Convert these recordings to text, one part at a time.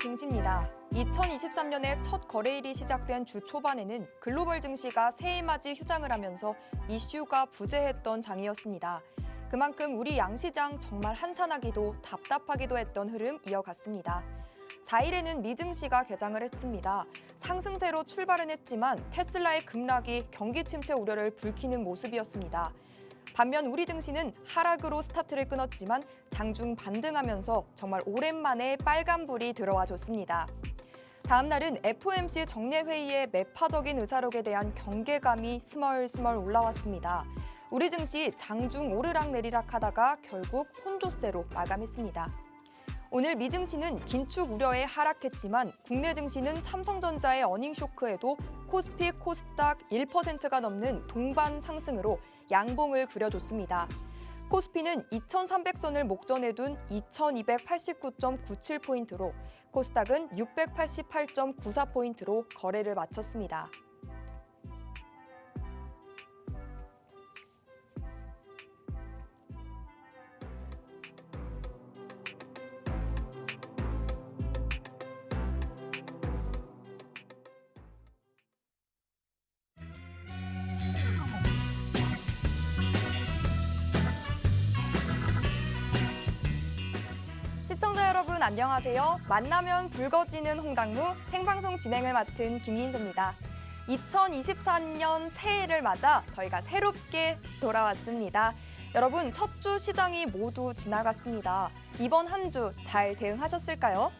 증시입니다. 2023년에 첫 거래일이 시작된 주 초반에는 글로벌 증시가 새해 맞이 휴장을 하면서 이슈가 부재했던 장이었습니다. 그만큼 우리 양시장 정말 한산하기도 답답하기도 했던 흐름 이어갔습니다. 4일에는 미증시가 개장을 했습니다. 상승세로 출발은 했지만 테슬라의 급락이 경기 침체 우려를 불키는 모습이었습니다. 반면 우리 증시는 하락으로 스타트를 끊었지만 장중 반등하면서 정말 오랜만에 빨간불이 들어와 줬습니다. 다음 날은 FOMC 정례회의의 매파적인 의사록에 대한 경계감이 스멀스멀 올라왔습니다. 우리 증시 장중 오르락내리락 하다가 결국 혼조세로 마감했습니다. 오늘 미증시는 긴축 우려에 하락했지만 국내 증시는 삼성전자의 어닝 쇼크에도 코스피, 코스닥 1%가 넘는 동반 상승으로 양봉을 그려줬습니다. 코스피는 2,300선을 목전에 둔 2,289.97포인트로 코스닥은 688.94포인트로 거래를 마쳤습니다. 시청자 여러분 안녕하세요. 만나면 붉어지는 홍당무 생방송 진행을 맡은 김민소입니다. 2024년 새해를 맞아 저희가 새롭게 돌아왔습니다. 여러분 첫 주 시장이 모두 지나갔습니다. 이번 한 주 잘 대응하셨을까요?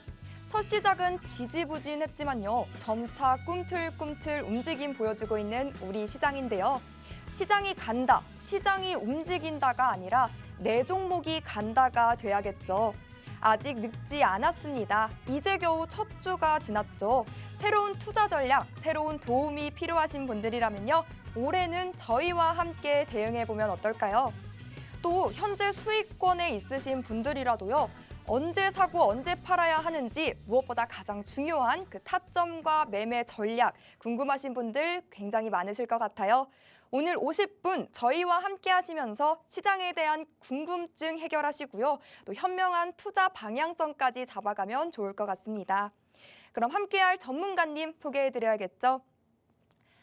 첫 시작은 지지부진했지만요. 점차 꿈틀꿈틀 움직임 보여주고 있는 우리 시장인데요. 시장이 간다, 시장이 움직인다가 아니라 내 종목이 간다가 돼야겠죠. 아직 늦지 않았습니다. 이제 겨우 첫 주가 지났죠. 새로운 투자 전략, 새로운 도움이 필요하신 분들이라면요. 올해는 저희와 함께 대응해보면 어떨까요? 또 현재 수익권에 있으신 분들이라도요. 언제 사고 언제 팔아야 하는지 무엇보다 가장 중요한 그 타점과 매매 전략 궁금하신 분들 굉장히 많으실 것 같아요. 오늘 50분 저희와 함께 하시면서 시장에 대한 궁금증 해결하시고요. 또 현명한 투자 방향성까지 잡아가면 좋을 것 같습니다. 그럼 함께할 전문가님 소개해드려야겠죠.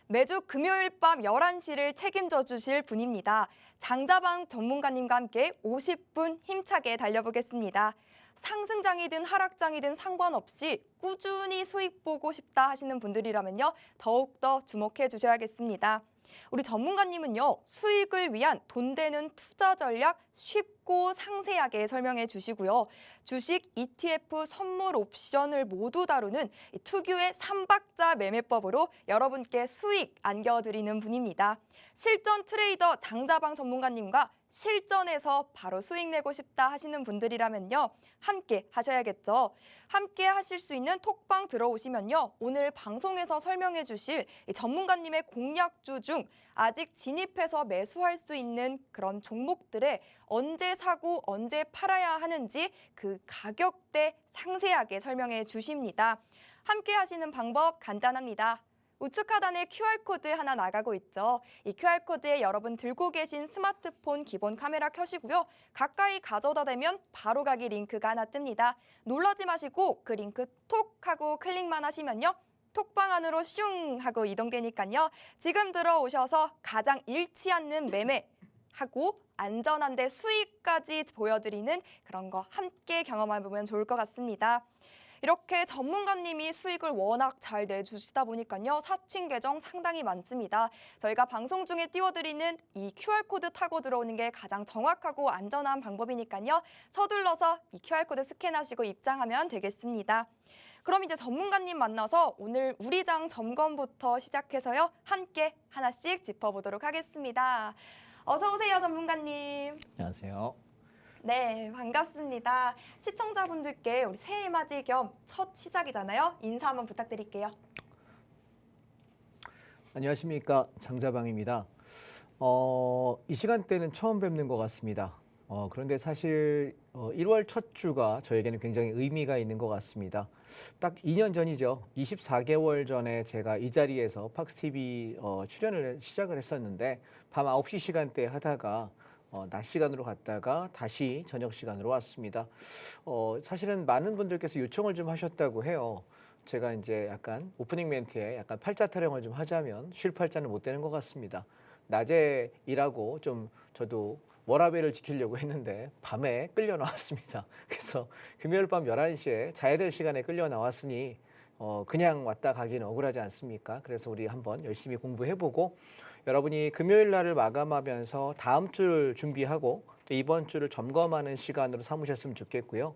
매주 금요일 밤 11시를 책임져 주실 분입니다. 장자방 전문가님과 함께 50분 힘차게 달려보겠습니다. 상승장이든 하락장이든 상관없이 꾸준히 수익 보고 싶다 하시는 분들이라면요. 더욱더 주목해 주셔야겠습니다. 우리 전문가님은요. 수익을 위한 돈 되는 투자 전략 쉽고 상세하게 설명해 주시고요. 주식, ETF, 선물, 옵션을 모두 다루는 특유의 3박자 매매법으로 여러분께 수익 안겨드리는 분입니다. 실전 트레이더 장자방 전문가님과 실전에서 바로 수익 내고 싶다 하시는 분들이라면요. 함께 하셔야겠죠. 함께 하실 수 있는 톡방 들어오시면요. 오늘 방송에서 설명해 주실 전문가님의 공략주 중 아직 진입해서 매수할 수 있는 그런 종목들에 언제 사고 언제 팔아야 하는지 그 가격대 상세하게 설명해 주십니다. 함께 하시는 방법 간단합니다. 우측 하단에 QR코드 하나 나가고 있죠. 이 QR코드에 여러분 들고 계신 스마트폰 기본 카메라 켜시고요. 가까이 가져다 대면 바로 가기 링크가 하나 뜹니다. 놀라지 마시고 그 링크 톡 하고 클릭만 하시면요. 톡방 안으로 슝 하고 이동되니까요. 지금 들어오셔서 가장 잃지 않는 매매 하고 안전한데 수익까지 보여드리는 그런 거 함께 경험해보면 좋을 것 같습니다. 이렇게 전문가님이 수익을 워낙 잘 내주시다 보니까요. 사칭 계정 상당히 많습니다. 저희가 방송 중에 띄워드리는 이 QR코드 타고 들어오는 게 가장 정확하고 안전한 방법이니까요. 서둘러서 이 QR코드 스캔하시고 입장하면 되겠습니다. 그럼 이제 전문가님 만나서 오늘 우리 장 점검부터 시작해서요. 함께 하나씩 짚어보도록 하겠습니다. 어서 오세요, 전문가님. 안녕하세요. 네, 반갑습니다. 시청자분들께 우리 새해 맞이 겸 첫 시작이잖아요. 인사 한번 부탁드릴게요. 안녕하십니까. 장자방입니다. 이 시간대는 처음 뵙는 것 같습니다. 그런데 사실 1월 첫 주가 저에게는 굉장히 의미가 있는 것 같습니다. 딱 2년 전이죠. 24개월 전에 제가 이 자리에서 팍스TV 출연을 시작을 했었는데 밤 9시 시간대에 하다가 낮 시간으로 갔다가 다시 저녁 시간으로 왔습니다. 사실은 많은 분들께서 요청을 좀 하셨다고 해요. 제가 이제 약간 오프닝 멘트에 약간 팔자 타령을 좀 하자면 쉴 팔자는 못 되는 것 같습니다. 낮에 일하고 좀 저도 워라밸을 지키려고 했는데 밤에 끌려 나왔습니다. 그래서 금요일 밤 11시에 자야 될 시간에 끌려 나왔으니 그냥 왔다 가기는 억울하지 않습니까? 그래서 우리 한번 열심히 공부해보고 여러분이 금요일 날을 마감하면서 다음 주를 준비하고 또 이번 주를 점검하는 시간으로 삼으셨으면 좋겠고요.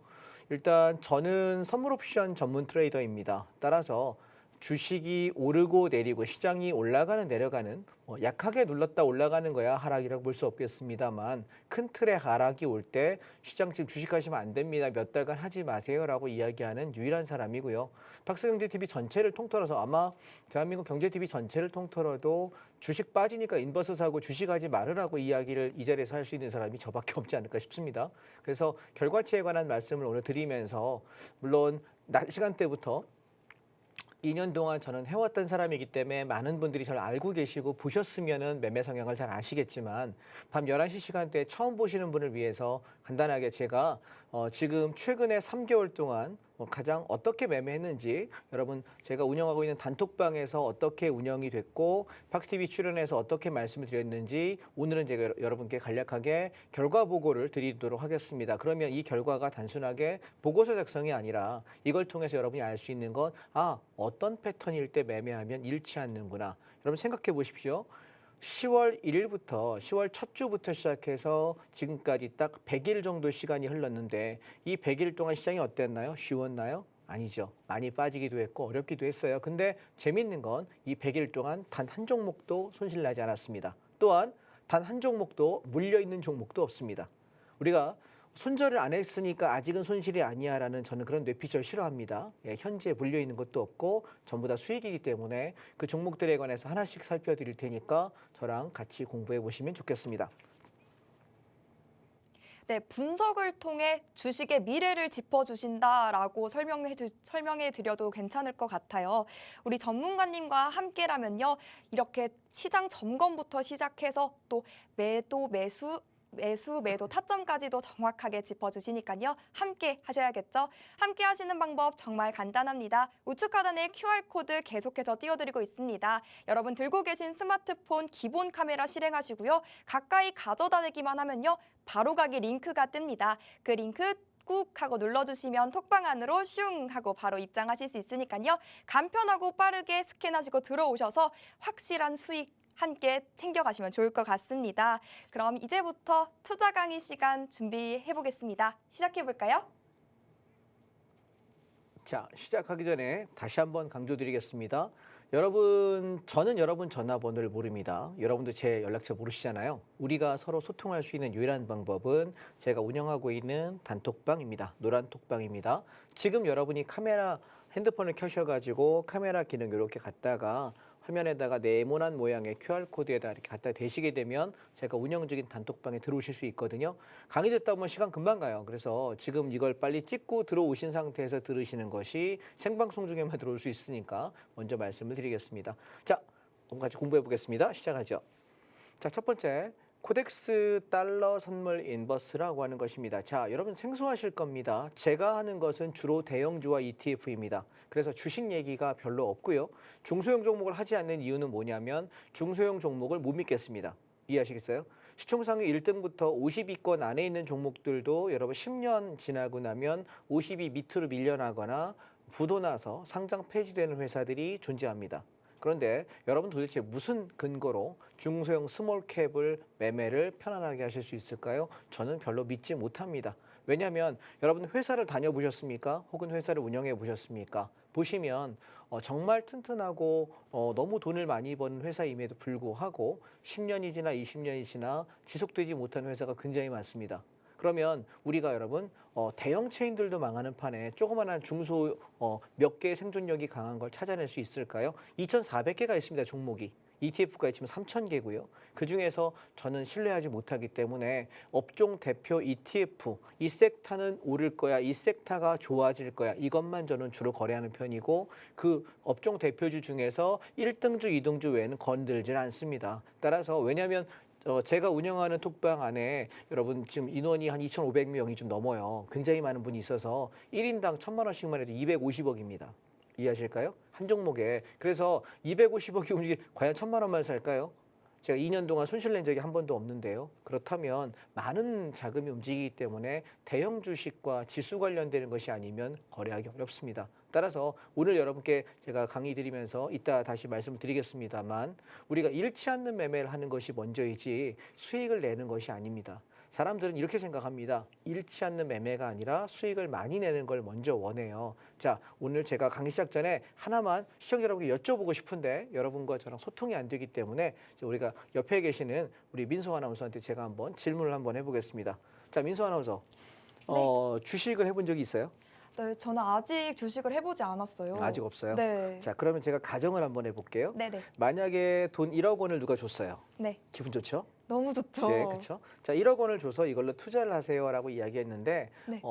일단 저는 선물 옵션 전문 트레이더입니다. 따라서 주식이 오르고 내리고 시장이 올라가는 내려가는 약하게 눌렀다 올라가는 거야 하락이라고 볼 수 없겠습니다만 큰 틀의 하락이 올 때 시장 지금 주식하시면 안 됩니다. 몇 달간 하지 마세요라고 이야기하는 유일한 사람이고요. 박스경제TV 전체를 통틀어서 아마 대한민국 경제TV 전체를 통틀어도 주식 빠지니까 인버스 사고 주식하지 말으라고 이야기를 이 자리에서 할 수 있는 사람이 저밖에 없지 않을까 싶습니다. 그래서 결과치에 관한 말씀을 오늘 드리면서 물론 낮 시간대부터 2년 동안 저는 해왔던 사람이기 때문에 많은 분들이 저를 알고 계시고 보셨으면은 매매 성향을 잘 아시겠지만 밤 11시 시간대에 처음 보시는 분을 위해서 간단하게 제가 지금 최근에 3개월 동안 가장 어떻게 매매했는지 여러분 제가 운영하고 있는 단톡방에서 어떻게 운영이 됐고 박스TV 출연해서 어떻게 말씀을 드렸는지 오늘은 제가 여러분께 간략하게 결과 보고를 드리도록 하겠습니다. 그러면 이 결과가 단순하게 보고서 작성이 아니라 이걸 통해서 여러분이 알 수 있는 건 어떤 패턴일 때 매매하면 잃지 않는구나. 여러분 생각해 보십시오. 10월 1일부터 10월 첫 주부터 시작해서 지금까지 딱 100일 정도 시간이 흘렀는데 이 100일 동안 시장이 어땠나요? 쉬웠나요? 아니죠. 많이 빠지기도 했고 어렵기도 했어요. 근데 재밌는 건 이 100일 동안 단 한 종목도 손실 나지 않았습니다. 또한 단 한 종목도 물려있는 종목도 없습니다. 우리가 손절을 안 했으니까 아직은 손실이 아니야라는 저는 그런 뇌피셜 싫어합니다. 현재 물려있는 것도 없고 전부 다 수익이기 때문에 그 종목들에 관해서 하나씩 살펴드릴 테니까 저랑 같이 공부해 보시면 좋겠습니다. 네, 분석을 통해 주식의 미래를 짚어주신다라고 설명해 드려도 괜찮을 것 같아요. 우리 전문가님과 함께라면요, 이렇게 시장 점검부터 시작해서 또 매도 타점까지도 정확하게 짚어주시니까요. 함께 하셔야겠죠? 함께 하시는 방법 정말 간단합니다. 우측 하단에 QR코드 계속해서 띄워드리고 있습니다. 여러분 들고 계신 스마트폰 기본 카메라 실행하시고요. 가까이 가져다대기만 하면요. 바로가기 링크가 뜹니다. 그 링크 꾹 하고 눌러주시면 톡방 안으로 슝 하고 바로 입장하실 수 있으니까요. 간편하고 빠르게 스캔하시고 들어오셔서 확실한 수익 함께 챙겨가시면 좋을 것 같습니다. 그럼 이제부터 투자 강의 시간 준비해 보겠습니다. 시작해 볼까요? 자, 시작하기 전에 다시 한번 강조드리겠습니다. 여러분, 저는 여러분 전화번호를 모릅니다. 여러분도 제 연락처 모르시잖아요. 우리가 서로 소통할 수 있는 유일한 방법은 제가 운영하고 있는 단톡방입니다. 노란 톡방입니다. 지금 여러분이 핸드폰을 켜셔가지고 카메라 기능 이렇게 갔다가 화면에다가 네모난 모양의 QR코드에다 이렇게 갖다 대시게 되면 제가 운영 중인 단톡방에 들어오실 수 있거든요. 강의 듣다 보면 시간 금방 가요. 그래서 지금 이걸 빨리 찍고 들어오신 상태에서 들으시는 것이 생방송 중에만 들어올 수 있으니까 먼저 말씀을 드리겠습니다. 자, 같이 공부해 보겠습니다. 시작하죠. 자, 첫 번째. 코덱스 달러 선물 인버스라고 하는 것입니다. 자, 여러분 생소하실 겁니다. 제가 하는 것은 주로 대형주와 ETF입니다. 그래서 주식 얘기가 별로 없고요. 중소형 종목을 하지 않는 이유는 뭐냐면 중소형 종목을 못 믿겠습니다. 이해하시겠어요? 시총상위 1등부터 50위권 안에 있는 종목들도 여러분 10년 지나고 나면 50위 밑으로 밀려나거나 부도나서 상장 폐지되는 회사들이 존재합니다. 그런데 여러분 도대체 무슨 근거로 중소형 스몰캡을 매매를 편안하게 하실 수 있을까요? 저는 별로 믿지 못합니다. 왜냐하면 여러분 회사를 다녀보셨습니까? 혹은 회사를 운영해 보셨습니까? 보시면 정말 튼튼하고 너무 돈을 많이 버는 회사임에도 불구하고 10년이 지나 20년이 지나 지속되지 못한 회사가 굉장히 많습니다. 그러면 우리가 여러분 대형 체인들도 망하는 판에 조그마한 중소 몇 개의 생존력이 강한 걸 찾아낼 수 있을까요? 2,400개가 있습니다. 종목이. ETF가 있지만 3,000개고요. 그중에서 저는 신뢰하지 못하기 때문에 업종 대표 ETF, 이 섹터는 오를 거야, 이 섹터가 좋아질 거야, 이것만 저는 주로 거래하는 편이고 그 업종 대표주 중에서 1등주, 2등주 외에는 건들질 않습니다. 따라서 왜냐하면 제가 운영하는 톡방 안에 여러분 지금 인원이 한 2,500명이 좀 넘어요. 굉장히 많은 분이 있어서 1인당 1,000만 원씩만 해도 250억입니다. 이해하실까요? 한 종목에. 그래서 250억이 움직이 과연 1,000만 원만 살까요? 제가 2년 동안 손실 낸 적이 한 번도 없는데요. 그렇다면 많은 자금이 움직이기 때문에 대형 주식과 지수 관련되는 것이 아니면 거래하기 어렵습니다. 따라서 오늘 여러분께 제가 강의 드리면서 이따 다시 말씀을 드리겠습니다만 우리가 잃지 않는 매매를 하는 것이 먼저이지 수익을 내는 것이 아닙니다. 사람들은 이렇게 생각합니다. 잃지 않는 매매가 아니라 수익을 많이 내는 걸 먼저 원해요. 자, 오늘 제가 강의 시작 전에 하나만 시청자 여러분께 여쭤보고 싶은데 여러분과 저랑 소통이 안 되기 때문에 우리가 옆에 계시는 우리 민소 아나운서한테 제가 한번 질문을 한번 해보겠습니다. 자, 민소 아나운서, 주식을 해본 적이 있어요? 네, 저는 아직 주식을 해보지 않았어요. 아직 없어요? 네. 자, 그러면 제가 가정을 한번 해볼게요. 네네. 만약에 돈 1억 원을 누가 줬어요. 네. 기분 좋죠? 너무 좋죠. 네, 그렇죠. 자, 1억 원을 줘서 이걸로 투자를 하세요라고 이야기했는데 네.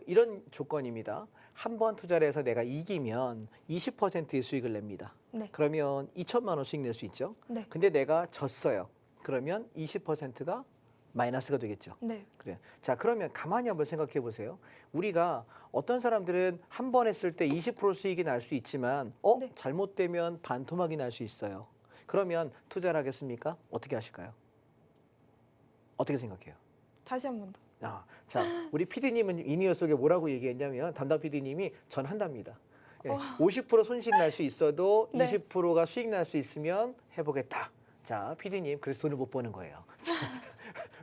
이런 조건입니다. 한 번 투자를 해서 내가 이기면 20%의 수익을 냅니다. 네. 그러면 2천만 원 수익 낼 수 있죠. 네. 근데 내가 졌어요. 그러면 20%가 마이너스가 되겠죠. 네. 그래. 자, 그러면 가만히 한번 생각해 보세요. 우리가 어떤 사람들은 한 번 했을 때 20% 수익이 날 수 있지만 네. 잘못되면 반토막이 날 수 있어요. 그러면 투자를 하겠습니까? 어떻게 하실까요? 어떻게 생각해요? 다시 한 번 더. 자, 우리 PD님은 이니어 속에 뭐라고 얘기했냐면 담당 PD님이 전 한답니다. 50% 손실 날 수 있어도 네. 20%가 수익 날 수 있으면 해보겠다. 자, PD님 그래서 돈을 못 버는 거예요.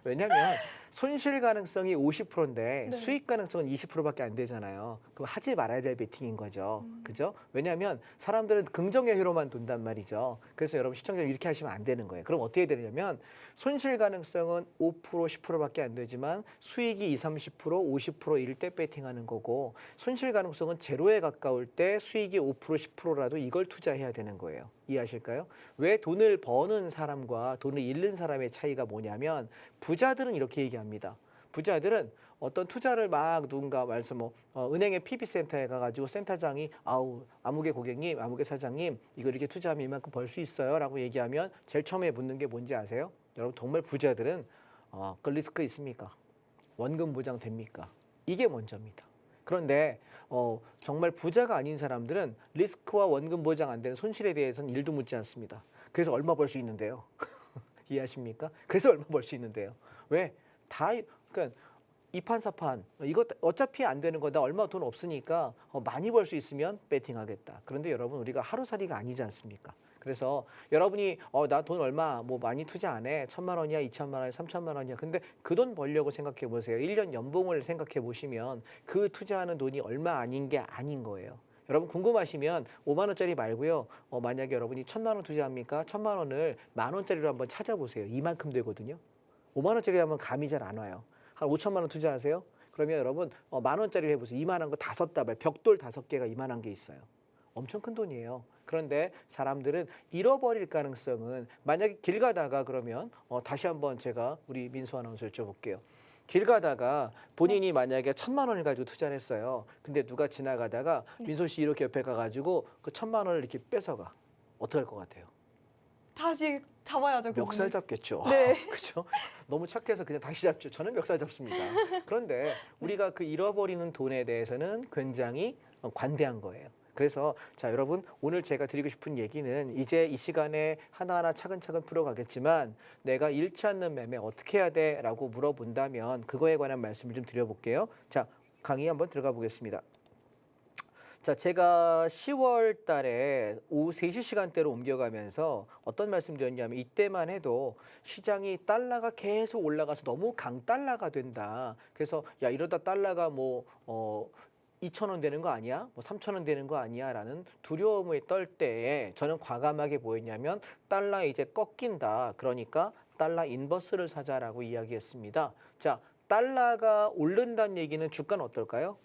왜냐하면 손실 가능성이 50%인데 네. 수익 가능성은 20%밖에 안 되잖아요. 그럼 하지 말아야 될 베팅인 거죠. 그죠? 왜냐하면 사람들은 긍정의 회로만 돈단 말이죠. 그래서 여러분 시청자 이렇게 하시면 안 되는 거예요. 그럼 어떻게 되냐면 손실 가능성은 5%, 10%밖에 안 되지만 수익이 20, 30%, 50%일 때 베팅하는 거고 손실 가능성은 제로에 가까울 때 수익이 5%, 10%라도 이걸 투자해야 되는 거예요. 이해하실까요? 왜 돈을 버는 사람과 돈을 잃는 사람의 차이가 뭐냐면 부자들은 이렇게 얘기합니다. 부자들은 어떤 투자를 막 누군가 말해서 은행의 PB센터에 가가지고 센터장이 아무개 고객님, 아무개 사장님 이거 이렇게 투자하면 이만큼 벌 수 있어요라고 얘기하면 제일 처음에 묻는 게 뭔지 아세요? 여러분 정말 부자들은 그 리스크 있습니까? 원금 보장 됩니까? 이게 먼저입니다. 그런데 정말 부자가 아닌 사람들은 리스크와 원금 보장 안 되는 손실에 대해서는 일도 묻지 않습니다. 그래서 얼마 벌 수 있는데요? 이해하십니까? 그래서 얼마 벌 수 있는데요? 왜? 그러니까 이판사판 이거 어차피 안 되는 거다. 얼마 돈 없으니까 많이 벌 수 있으면 배팅하겠다. 그런데 여러분 우리가 하루살이가 아니지 않습니까? 그래서 여러분이 나 돈 얼마 많이 투자 안 해. 1,000만 원이야, 2,000만 원이야, 3,000만 원이야. 근데 그 돈 벌려고 생각해 보세요. 1년 연봉을 생각해 보시면 그 투자하는 돈이 얼마 아닌 게 아닌 거예요. 여러분 궁금하시면 5만 원짜리 말고요. 만약에 여러분이 1,000만 원 투자합니까? 1,000만 원을 만 원짜리로 한번 찾아보세요. 이만큼 되거든요. 5만 원짜리 하면 감이 잘 안 와요. 한 5천만 원 투자하세요. 그러면 여러분 만 원짜리를 해보세요. 이만한 거 5다발, 벽돌 5개가 이만한 게 있어요. 엄청 큰 돈이에요. 그런데 사람들은 잃어버릴 가능성은 만약에 길 가다가 그러면 다시 한번 제가 우리 민수 아나운서 여쭤볼게요. 길 가다가 본인이 만약에 1,000만 원을 가지고 투자를 했어요. 근데 누가 지나가다가 민소 씨 이렇게 옆에 가가지고 그 1,000만 원을 이렇게 뺏어가. 어떻게 할 것 같아요? 다시 잡아야죠. 멱살 잡겠죠. 네. 그렇죠? 너무 착해서 그냥 다시 잡죠. 저는 멱살 잡습니다. 그런데 우리가 그 잃어버리는 돈에 대해서는 굉장히 관대한 거예요. 그래서 자 여러분 오늘 제가 드리고 싶은 얘기는 이제 이 시간에 하나하나 차근차근 풀어가겠지만 내가 잃지 않는 매매 어떻게 해야 돼? 라고 물어본다면 그거에 관한 말씀을 좀 드려볼게요. 자 강의 한번 들어가 보겠습니다. 자, 제가 10월 달에 오후 3시 시간대로 옮겨가면서 어떤 말씀 드렸냐면 이때만 해도 시장이 달러가 계속 올라가서 너무 강달러가 된다. 그래서 야 이러다 달러가 2,000원 되는 거 아니야? 3,000원 되는 거 아니야? 라는 두려움을 떨 때에 저는 과감하게 뭐였냐면 달러 이제 꺾인다. 그러니까 달러 인버스를 사자라고 이야기했습니다. 자, 달러가 오른다는 얘기는 주가는 어떨까요?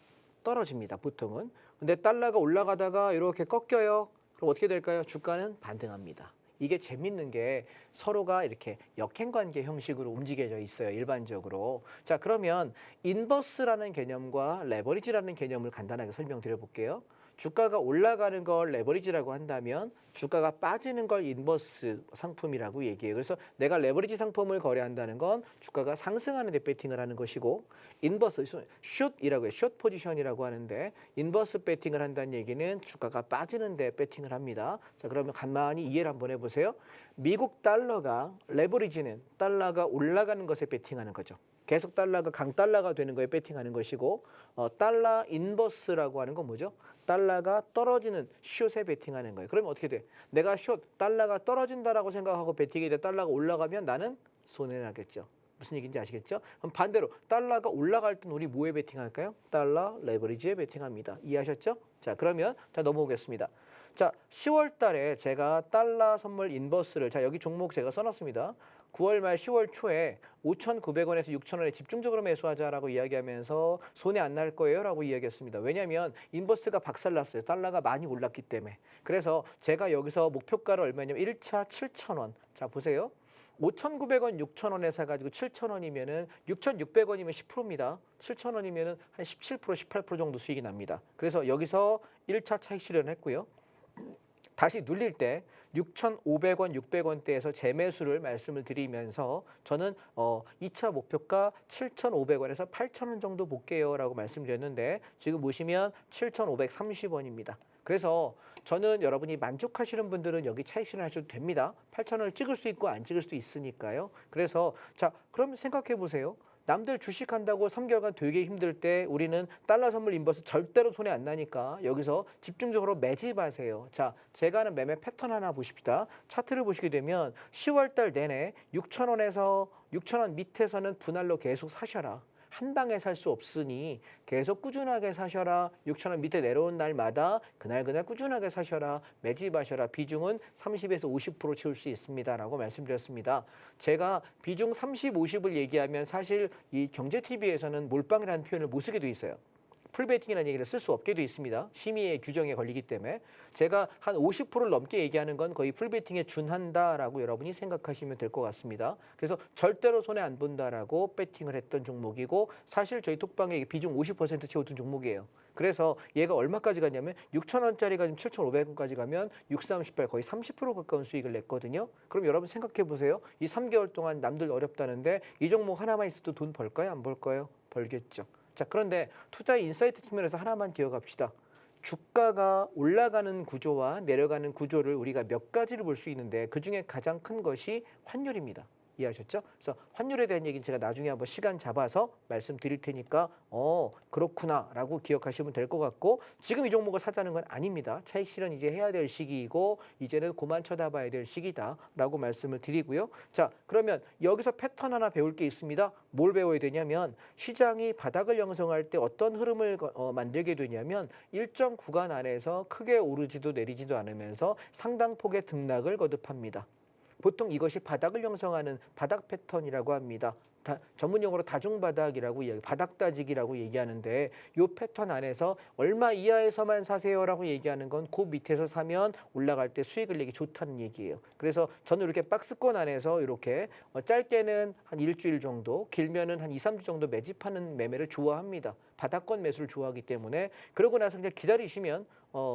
떨어집니다. 보통은. 근데 달러가 올라가다가 이렇게 꺾여요. 그럼 어떻게 될까요? 주가는 반등합니다. 이게 재밌는 게 서로가 이렇게 역행관계 형식으로 움직여져 있어요. 일반적으로. 자, 그러면 인버스라는 개념과 레버리지라는 개념을 간단하게 설명드려 볼게요. 주가가 올라가는 걸 레버리지라고 한다면 주가가 빠지는 걸 인버스 상품이라고 얘기해요. 그래서 내가 레버리지 상품을 거래한다는 건 주가가 상승하는 데 배팅을 하는 것이고 인버스, 숏이라고 해요. 숏 포지션이라고 하는데 인버스 배팅을 한다는 얘기는 주가가 빠지는 데 배팅을 합니다. 자, 그러면 간만히 이해를 한번 해보세요. 미국 달러가 레버리지는 달러가 올라가는 것에 배팅하는 거죠. 계속 달러가 강달러가 되는 거에 배팅하는 것이고 달러 인버스라고 하는 건 뭐죠? 달러가 떨어지는 숏에 배팅하는 거예요. 그러면 어떻게 돼? 내가 숏 달러가 떨어진다라고 생각하고 배팅이 돼 달러가 올라가면 나는 손해 나겠죠. 무슨 얘기인지 아시겠죠? 그럼 반대로 달러가 올라갈 땐 우리 뭐에 배팅할까요? 달러 레버리지에 배팅합니다. 이해하셨죠? 자, 그러면 자 넘어오겠습니다. 자, 10월 달에 제가 달러 선물 인버스를 자 여기 종목 제가 써놨습니다. 9월 말 10월 초에 5,900원에서 6,000원에 집중적으로 매수하자라고 이야기하면서 손해 안 날 거예요 라고 이야기했습니다. 왜냐하면 인버스가 박살났어요. 달러가 많이 올랐기 때문에. 그래서 제가 여기서 목표가를 얼마냐면 1차 7,000원. 자 보세요. 5,900원 6,000원에 사가지고 7,000원이면은 6,600원이면 10%입니다. 7,000원이면은 한 17% 18% 정도 수익이 납니다. 그래서 여기서 1차 차익 실현을 했고요. 다시 눌릴 때 6,500원, 600원대에서 재매수를 말씀을 드리면서 저는 2차 목표가 7,500원에서 8,000원 정도 볼게요 라고 말씀드렸는데 지금 보시면 7,530원입니다. 그래서 저는 여러분이 만족하시는 분들은 여기 차익 실현하셔도 됩니다. 8,000원을 찍을 수 있고 안 찍을 수도 있으니까요. 그래서 자 그럼 생각해 보세요. 남들 주식한다고 3개월간 되게 힘들 때 우리는 달러 선물 인버스 절대로 손해 안 나니까 여기서 집중적으로 매집하세요. 자, 제가 하는 매매 패턴 하나 보십시다. 차트를 보시게 되면 10월 달 내내 6,000원에서 6,000원 밑에서는 분할로 계속 사셔라. 한 방에 살 수 없으니 계속 꾸준하게 사셔라. 6,000원 밑에 내려온 날마다 그날 꾸준하게 사셔라. 매집하셔라. 비중은 30에서 50% 채울 수 있습니다. 라고 말씀드렸습니다. 제가 비중 30, 50을 얘기하면 사실 이 경제TV에서는 몰빵이라는 표현을 못 쓰게 돼 있어요. 풀베팅이라는 얘기를 쓸 수 없게 돼 있습니다. 심의의 규정에 걸리기 때문에 제가 한 50%를 넘게 얘기하는 건 거의 풀베팅에 준한다라고 여러분이 생각하시면 될 것 같습니다. 그래서 절대로 손해 안 본다라고 배팅을 했던 종목이고 사실 저희 톡방에 비중 50% 채웠던 종목이에요. 그래서 얘가 얼마까지 갔냐면 6,000원짜리가 지금 7,500원까지 가면 6318 거의 30% 가까운 수익을 냈거든요. 그럼 여러분 생각해 보세요. 이 3개월 동안 남들 어렵다는데 이 종목 하나만 있어도 돈 벌까요? 안 벌까요? 벌겠죠. 자, 그런데 투자의 인사이트 측면에서 하나만 기억합시다. 주가가 올라가는 구조와 내려가는 구조를 우리가 몇 가지를 볼 수 있는데 그중에 가장 큰 것이 환율입니다. 이해하셨죠? 그래서 환율에 대한 얘기는 제가 나중에 한번 시간 잡아서 말씀드릴 테니까 그렇구나라고 기억하시면 될 것 같고 지금 이 종목을 사자는 건 아닙니다. 차익 실현 이제 해야 될 시기이고 이제는 그만 쳐다봐야 될 시기다라고 말씀을 드리고요. 자, 그러면 여기서 패턴 하나 배울 게 있습니다. 뭘 배워야 되냐면 시장이 바닥을 형성할 때 어떤 흐름을 만들게 되냐면 일정 구간 안에서 크게 오르지도 내리지도 않으면서 상당폭의 등락을 거듭합니다. 보통 이것이 바닥을 형성하는 바닥 패턴이라고 합니다. 전문용어로 다중바닥이라고 바닥 따지기라고 얘기하는데 이 패턴 안에서 얼마 이하에서만 사세요라고 얘기하는 건 그 밑에서 사면 올라갈 때 수익을 내기 좋다는 얘기예요. 그래서 저는 이렇게 박스권 안에서 이렇게 짧게는 한 일주일 정도, 길면은 한 2, 3주 정도 매집하는 매매를 좋아합니다. 바닥권 매수를 좋아하기 때문에 그러고 나서 그냥 기다리시면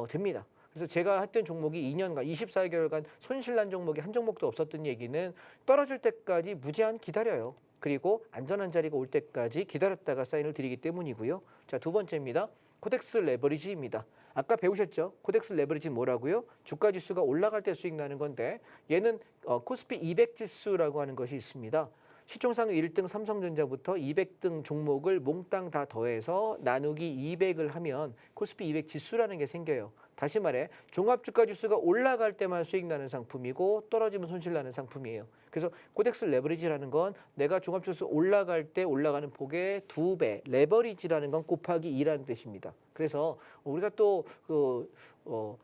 됩니다. 그래서 제가 했던 종목이 2년간 24개월간 손실난 종목이 한 종목도 없었던 얘기는 떨어질 때까지 무제한 기다려요. 그리고 안전한 자리가 올 때까지 기다렸다가 사인을 드리기 때문이고요. 자, 두 번째입니다. 코덱스 레버리지입니다. 아까 배우셨죠? 코덱스 레버리지는 뭐라고요? 주가 지수가 올라갈 때 수익 나는 건데 얘는 코스피 200 지수라고 하는 것이 있습니다. 시총상 1등 삼성전자부터 200등 종목을 몽땅 다 더해서 나누기 200을 하면 코스피 200 지수라는 게 생겨요. 다시 말해 종합주가 지수가 올라갈 때만 수익 나는 상품이고 떨어지면 손실 나는 상품이에요. 그래서 코덱스 레버리지라는 건 내가 종합지수 올라갈 때 올라가는 폭의 2배, 레버리지라는 건 곱하기 2라는 뜻입니다. 그래서 우리가 또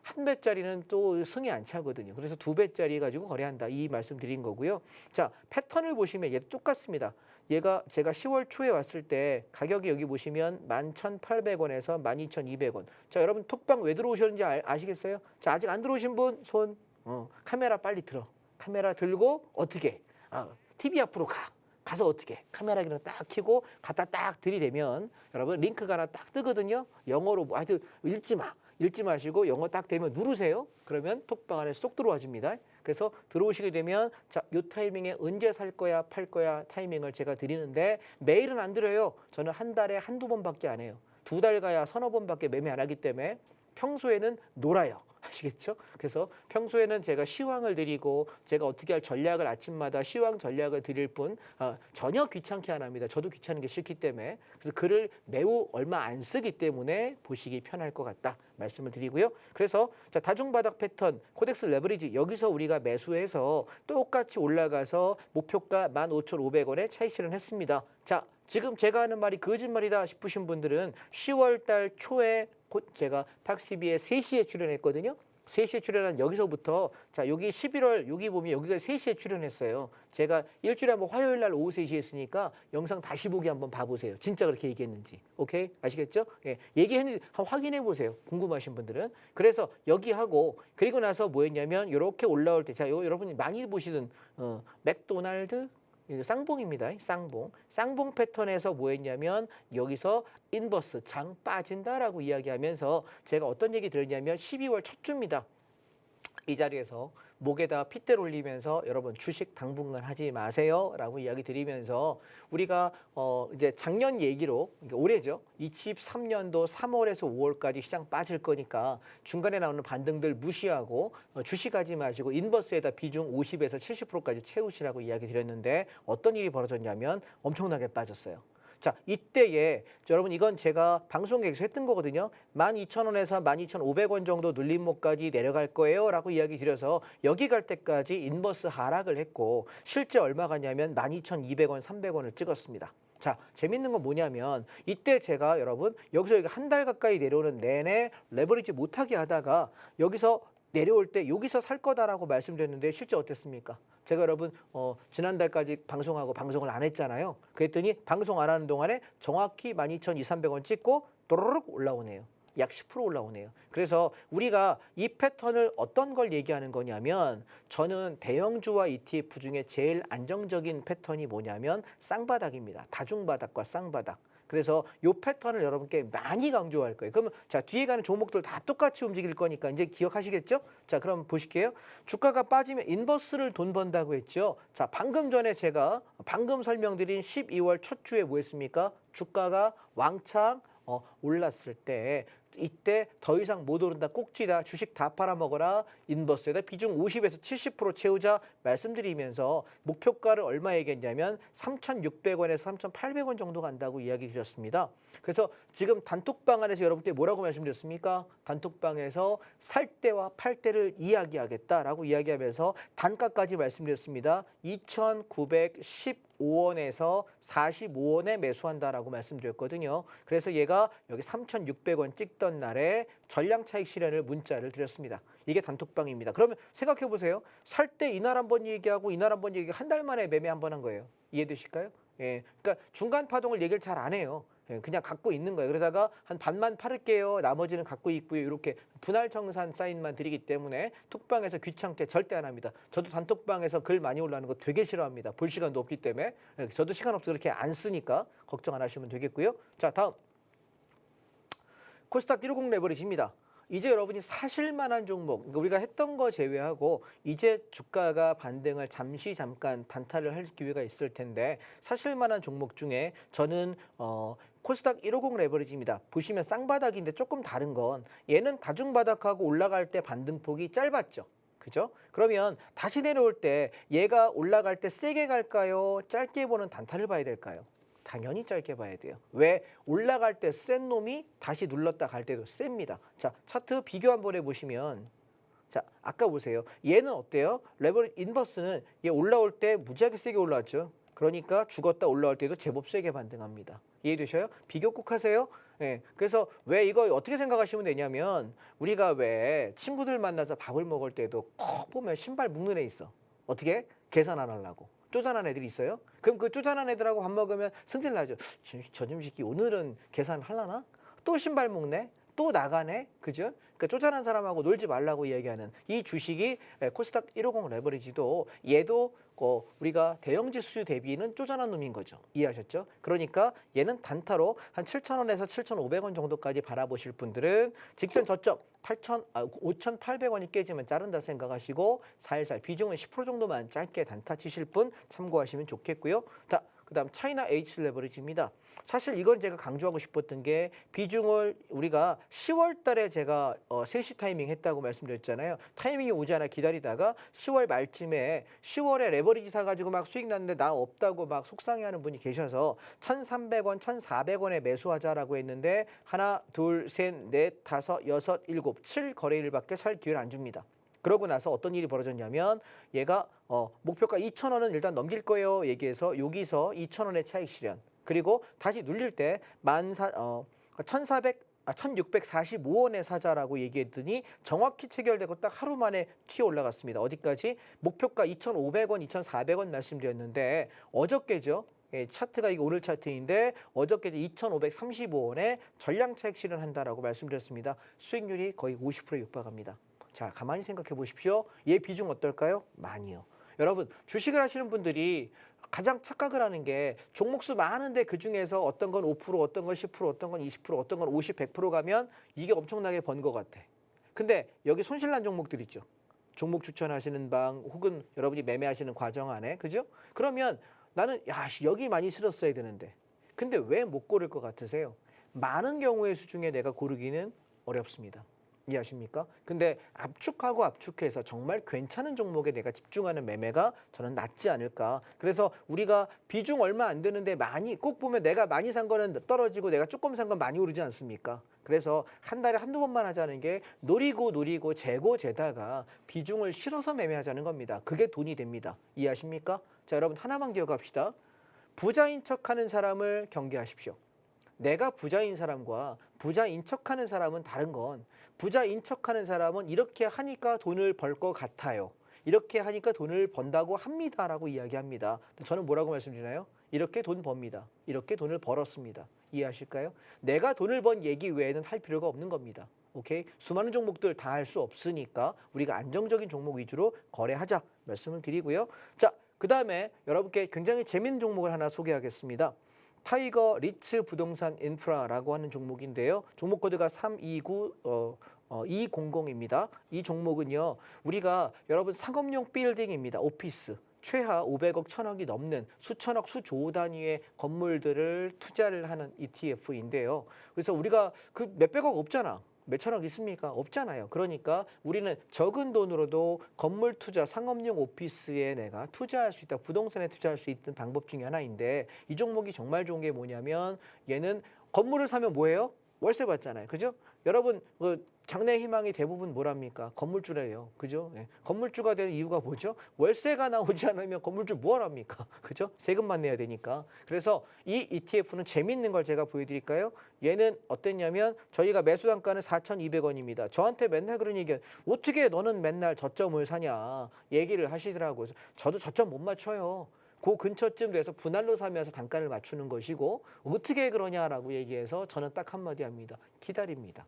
한 배짜리는 또 승이 안 차거든요. 그래서 2배짜리 가지고 거래한다. 이 말씀 드린 거고요. 자, 패턴을 보시면 얘도 똑같습니다. 얘가 제가 10월 초에 왔을 때 가격이 여기 보시면 11,800원에서 12,200원. 자, 여러분 톡방 왜 들어오셨는지 아시겠어요? 자, 아직 안 들어오신 분 카메라 빨리 들어. 카메라 들고 어떻게? TV 앞으로 가. 가서 어떻게 카메라 기능 딱 켜고 갖다 딱 들이대면 여러분 링크가 하나 딱 뜨거든요. 영어로 뭐 하여튼 읽지 마시고 영어 딱 되면 누르세요. 그러면 톡방 안에 쏙 들어와집니다. 그래서 들어오시게 되면 자, 요 타이밍에 언제 살 거야, 팔 거야 타이밍을 제가 드리는데 매일은 안 드려요. 저는 한 달에 한두 번밖에 안 해요. 두 달 가야 서너 번밖에 매매 안 하기 때문에 평소에는 놀아요. 아시겠죠? 그래서 평소에는 제가 시황을 드리고 제가 어떻게 할 전략을 아침마다 시황 전략을 드릴 뿐 전혀 귀찮게 안 합니다. 저도 귀찮은 게 싫기 때문에. 그래서 글을 매우 얼마 안 쓰기 때문에 보시기 편할 것 같다 말씀을 드리고요. 그래서 자, 다중바닥 패턴 코덱스 레버리지 여기서 우리가 매수해서 똑같이 올라가서 목표가 15,500원에 차익 실현했습니다. 자, 지금 제가 하는 말이 거짓말이다 싶으신 분들은 10월 달 초에 곧 제가 팍TV에 3시에 출연했거든요. 3시에 출연한 여기서부터 자 여기 11월 여기 보면 여기가 3시에 출연했어요. 제가 일주일에 한번 화요일 날 오후 3시에 했으니까 영상 다시 보기 한번 봐보세요. 진짜 그렇게 얘기했는지. 오케이? 아시겠죠? 예, 얘기했는지 한번 확인해 보세요. 궁금하신 분들은. 그래서 여기 하고 그리고 나서 뭐 했냐면 이렇게 올라올 때 자 여러분이 많이 보시던 맥도날드 이거 쌍봉입니다. 쌍봉 패턴에서 뭐 했냐면 여기서 인버스 장 빠진다라고 이야기하면서 제가 어떤 얘기 들었냐면 12월 첫 주입니다. 이 자리에서 목에다 핏대를 올리면서 여러분 주식 당분간 하지 마세요라고 이야기 드리면서 우리가 이제 작년 얘기로 그러니까 올해죠. 23년도 3월에서 5월까지 시장 빠질 거니까 중간에 나오는 반등들 무시하고 주식하지 마시고 인버스에다 비중 50에서 70%까지 채우시라고 이야기 드렸는데 어떤 일이 벌어졌냐면 엄청나게 빠졌어요. 자, 이때에 여러분 이건 제가 방송국에서 했던 거거든요. 12,000원에서 12,500원 정도 눌림목까지 내려갈 거예요 라고 이야기 드려서 여기 갈 때까지 인버스 하락을 했고 실제 얼마 갔냐면 12,200원, 300원을 찍었습니다. 자, 재밌는 건 뭐냐면 이때 제가 여러분 여기서 한 달 가까이 내려오는 내내 레버리지 못하게 하다가 여기서 내려올 때 여기서 살 거다라고 말씀드렸는데 실제 어땠습니까? 제가 여러분 지난달까지 방송하고 방송을 안 했잖아요. 그랬더니 방송 안 하는 동안에 정확히 12,200~300원 찍고 또르륵 올라오네요. 약 10% 올라오네요. 그래서 우리가 이 패턴을 어떤 걸 얘기하는 거냐면 저는 대형주와 ETF 중에 제일 안정적인 패턴이 뭐냐면 쌍바닥입니다. 다중바닥과 쌍바닥. 그래서 이 패턴을 여러분께 많이 강조할 거예요. 그러면 자 뒤에 가는 종목들 다 똑같이 움직일 거니까 이제 기억하시겠죠? 자 그럼 보실게요. 주가가 빠지면 인버스를 돈 번다고 했죠. 자 방금 전에 제가 방금 설명드린 12월 첫 주에 뭐 했습니까? 주가가 왕창 올랐을 때 이때 더 이상 못 오른다 꼭지다 주식 다 팔아먹어라 인버스에다 비중 50에서 70% 채우자 말씀드리면서 목표가를 얼마 얘기했냐면 3,600원에서 3,800원 정도 간다고 이야기 드렸습니다. 그래서 지금 단톡방 안에서 여러분께 뭐라고 말씀드렸습니까? 단톡방에서 살 때와 팔 때를 이야기하겠다라고 이야기하면서 단가까지 말씀드렸습니다. 2,915원에서 45원에 매수한다라고 말씀드렸거든요. 그래서 얘가 여기 3,600원 찍던 날에 전량 차익 실현을 문자를 드렸습니다. 이게 단톡방입니다. 그러면 생각해 보세요. 살 때 이날 한번 얘기하고 이날 한번 얘기하고 한 달 만에 매매 한번 한 거예요. 이해되실까요? 예, 그러니까 중간 파동을 얘기를 잘 안 해요. 예, 그냥 갖고 있는 거예요. 그러다가 한 반만 팔을게요. 나머지는 갖고 있고요. 이렇게 분할 청산 사인만 드리기 때문에 톡방에서 귀찮게 절대 안 합니다. 저도 단톡방에서 글 많이 올라오는 거 되게 싫어합니다. 볼 시간도 없기 때문에. 예, 저도 시간 없어서 그렇게 안 쓰니까 걱정 안 하시면 되겠고요. 자, 다음. 코스닥 150 레버리지입니다. 이제 여러분이 사실 만한 종목, 그러니까 우리가 했던 거 제외하고 이제 주가가 반등을 잠깐 단타를 할 기회가 있을 텐데 사실 만한 종목 중에 저는 코스닥 150 레버리지입니다. 보시면 쌍바닥인데 조금 다른 건 얘는 다중바닥하고 올라갈 때 반등폭이 짧았죠. 그죠? 그러면 다시 내려올 때 얘가 올라갈 때 세게 갈까요? 짧게 보는 단타를 봐야 될까요? 당연히 짧게 봐야 돼요. 왜? 올라갈 때 센 놈이 다시 눌렀다 갈 때도 셉니다. 자, 차트 비교 한번 해보시면 자, 아까 보세요. 얘는 어때요? 레버리 인버스는 얘 올라올 때 무지하게 세게 올라왔죠. 그러니까 죽었다 올라올 때도 제법 세게 반등합니다. 이해되셔요? 비교 꼭 하세요. 예, 그래서 왜 이거 어떻게 생각하시면 되냐면 우리가 왜 친구들 만나서 밥을 먹을 때도 꼭 보면 신발 묶는 애 있어. 어떻게? 계산 안 하려고. 쪼잔한 애들이 있어요? 그럼 그 쪼잔한 애들하고 밥 먹으면 승질 나죠. 저놈 새끼 오늘은 계산하려나? 또 신발 묶네? 또 나가네, 그죠? 그러니까 쪼잔한 사람하고 놀지 말라고 이야기하는 이 주식이 코스닥 150 레버리지도 얘도 우리가 대형지 수주 대비는 쪼잔한 놈인 거죠. 이해하셨죠? 그러니까 얘는 단타로 한 7,000원에서 7,500원 정도까지 바라보실 분들은 직전 저점 5,800원이 깨지면 자른다 생각하시고 살살 비중은 10% 정도만 짧게 단타 치실 분 참고하시면 좋겠고요. 자, 그다음 차이나 H 레버리지입니다. 사실 이건 제가 강조하고 싶었던 게 비중을 우리가 10월 달에 제가 3시 타이밍 했다고 말씀드렸잖아요. 타이밍이 오지 않아 기다리다가 10월 말쯤에 10월에 레버리지 사가지고 막 수익 났는데 나 없다고 막 속상해하는 분이 계셔서 1,300원, 1,400원에 매수하자라고 했는데 하나, 둘, 셋, 넷, 다섯, 여섯, 일곱, 7거래일밖에 살 기회를 안 줍니다. 그러고 나서 어떤 일이 벌어졌냐면 얘가 목표가 2,000원은 일단 넘길 거예요 얘기해서 여기서 2,000원의 차익 실현 그리고 다시 눌릴 때 1,645원에 사자라고 얘기했더니 정확히 체결되고 딱 하루 만에 튀어 올라갔습니다. 어디까지? 목표가 2,500원, 2,400원 말씀드렸는데 어저께죠. 예, 차트가 이거 오늘 차트인데 어저께 2,535원에 전량 차익 실현한다라고 말씀드렸습니다. 수익률이 거의 50%에 육박합니다. 자, 가만히 생각해 보십시오. 얘 비중 어떨까요? 많이요. 여러분, 주식을 하시는 분들이 가장 착각을 하는 게 종목수 많은데 그중에서 어떤 건 5%, 어떤 건 10%, 어떤 건 20%, 어떤 건 50, 100% 가면 이게 엄청나게 번 것 같아. 근데 여기 손실난 종목들 있죠. 종목 추천하시는 방 혹은 여러분이 매매하시는 과정 안에, 그죠? 그러면 나는 여기 많이 실었어야 되는데 근데 왜 못 고를 것 같으세요? 많은 경우의 수중에 내가 고르기는 어렵습니다. 이해하십니까? 근데 압축하고 압축해서 정말 괜찮은 종목에 내가 집중하는 매매가 저는 낫지 않을까. 그래서 우리가 비중 얼마 안 되는데 많이 꼭 보면 내가 많이 산 거는 떨어지고 내가 조금 산 건 많이 오르지 않습니까? 그래서 한 달에 한두 번만 하자는 게 노리고 재고 재다가 비중을 실어서 매매하자는 겁니다. 그게 돈이 됩니다. 이해하십니까? 자, 여러분 하나만 기억합시다. 부자인 척하는 사람을 경계하십시오. 내가 부자인 사람과 부자인 척하는 사람은 다른 건 부자인 척하는 사람은 이렇게 하니까 돈을 벌 것 같아요. 이렇게 하니까 돈을 번다고 합니다라고 이야기합니다. 저는 뭐라고 말씀드리나요? 이렇게 돈 법니다. 이렇게 돈을 벌었습니다. 이해하실까요? 내가 돈을 번 얘기 외에는 할 필요가 없는 겁니다. 오케이? 수많은 종목들 다 할 수 없으니까 우리가 안정적인 종목 위주로 거래하자 말씀을 드리고요. 자, 그다음에 여러분께 굉장히 재밌는 종목을 하나 소개하겠습니다. 타이거 리츠 부동산 인프라라고 하는 종목인데요. 종목 코드가 329-200입니다. 이 종목은요. 우리가 여러분 상업용 빌딩입니다. 오피스. 최하 500억, 1,000억이 넘는 수천억, 수조 단위의 건물들을 투자를 하는 ETF인데요. 그래서 우리가 그 몇백억 없잖아. 몇천억 있습니까? 없잖아요. 그러니까 우리는 적은 돈으로도 건물 투자, 상업용 오피스에 내가 투자할 수 있다. 부동산에 투자할 수 있는 방법 중에 하나인데 이 종목이 정말 좋은 게 뭐냐면 얘는 건물을 사면 뭐예요? 월세 받잖아요. 그죠? 여러분 장래 희망이 대부분 뭐랍니까? 건물주래요. 그죠? 예. 건물주가 되는 이유가 뭐죠? 월세가 나오지 않으면 건물주 뭐 합니까? 그죠? 세금만 내야 되니까. 그래서 이 ETF는 재밌는 걸 제가 보여드릴까요? 얘는 어땠냐면 저희가 매수 단가는 4,200원입니다. 저한테 맨날 그런 얘기는 어떻게 너는 맨날 저점을 사냐 얘기를 하시더라고요. 저도 저점 못 맞춰요. 그 근처쯤 돼서 분할로 사면서 단가를 맞추는 것이고 어떻게 그러냐라고 얘기해서 저는 딱 한마디 합니다. 기다립니다.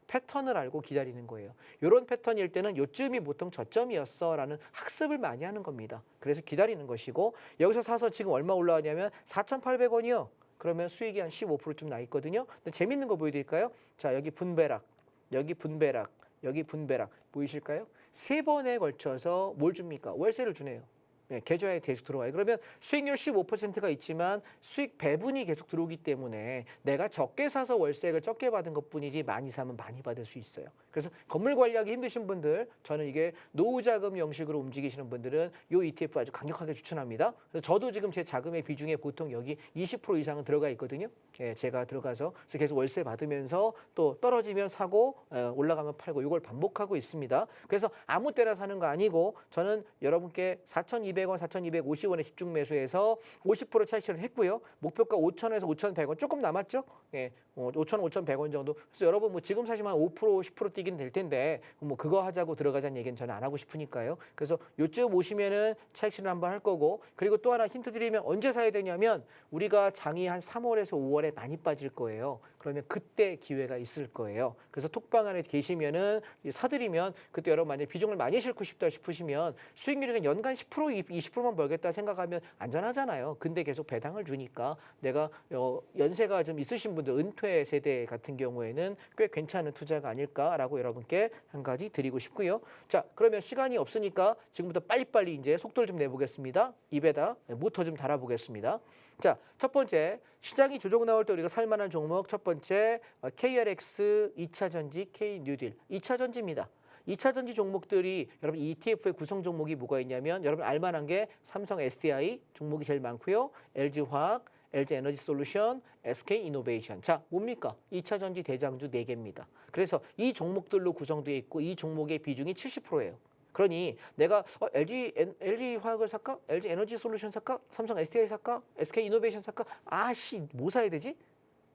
패턴을 알고 기다리는 거예요. 이런 패턴일 때는 요쯤이 보통 저점이었어라는 학습을 많이 하는 겁니다. 그래서 기다리는 것이고 여기서 사서 지금 얼마 올라가냐면 4,800원이요. 그러면 수익이 한 15%쯤 나 있거든요. 근데 재밌는 거 보여드릴까요? 자, 여기 분배락, 여기 분배락, 여기 분배락 보이실까요? 3번에 걸쳐서 뭘 줍니까? 월세를 주네요. 네, 계좌에 계속 들어와요. 그러면 수익률 15%가 있지만 수익 배분이 계속 들어오기 때문에 내가 적게 사서 월세를 적게 받은 것뿐이지 많이 사면 많이 받을 수 있어요. 그래서 건물 관리하기 힘드신 분들, 저는 이게 노후자금 형식으로 움직이시는 분들은 이 ETF 아주 강력하게 추천합니다. 그래서 저도 지금 제 자금의 비중에 보통 여기 20% 이상은 들어가 있거든요. 예, 제가 들어가서 그래서 계속 월세 받으면서 또 떨어지면 사고 올라가면 팔고 이걸 반복하고 있습니다. 그래서 아무 때나 사는 거 아니고 저는 여러분께 4,200원, 4,250원에 집중 매수해서 50% 차익 실현을 했고요. 목표가 5,000원에서 5,100원 조금 남았죠. 예, 5천, 5,100원 정도. 그래서 여러분 뭐 지금 사시면 5%, 10% 뛰긴 될 텐데 뭐 그거 하자고 들어가자는 얘기는 저는 안 하고 싶으니까요. 그래서 요쯤 오시면은 차익 실현 한번 할 거고, 그리고 또 하나 힌트 드리면 언제 사야 되냐면 우리가 장이 한 3월에서 5월에 많이 빠질 거예요. 그러면 그때 기회가 있을 거예요. 그래서 톡방 안에 계시면은 사드리면 그때 여러분 만약에 비중을 많이 싣고 싶다 싶으시면 수익률이 연간 10%, 20%만 벌겠다 생각하면 안전하잖아요. 근데 계속 배당을 주니까 내가 연세가 좀 있으신 분들, 은퇴 세대 같은 경우에는 꽤 괜찮은 투자가 아닐까라고 여러분께 한 가지 드리고 싶고요. 자, 그러면 시간이 없으니까 지금부터 빨리빨리 이제 속도를 좀 내보겠습니다. 입에다 모터 좀 달아보겠습니다. 자, 첫 번째, 시장이 조정 나올 때 우리가 살만한 종목 첫 번째 KRX, 2차 전지, K뉴딜. 2차 전지입니다. 2차 전지 종목들이 여러분 ETF의 구성 종목이 뭐가 있냐면 여러분 알만한 게 삼성 SDI 종목이 제일 많고요. LG화학, LG에너지솔루션, SK이노베이션. 자, 뭡니까? 2차 전지 대장주 4개입니다. 그래서 이 종목들로 구성되어 있고 이 종목의 비중이 70%예요. 그러니 내가 LG화학을 살까? LG에너지솔루션 살까? 삼성 SDI 살까? SK이노베이션 살까? 아씨, 뭐 사야 되지?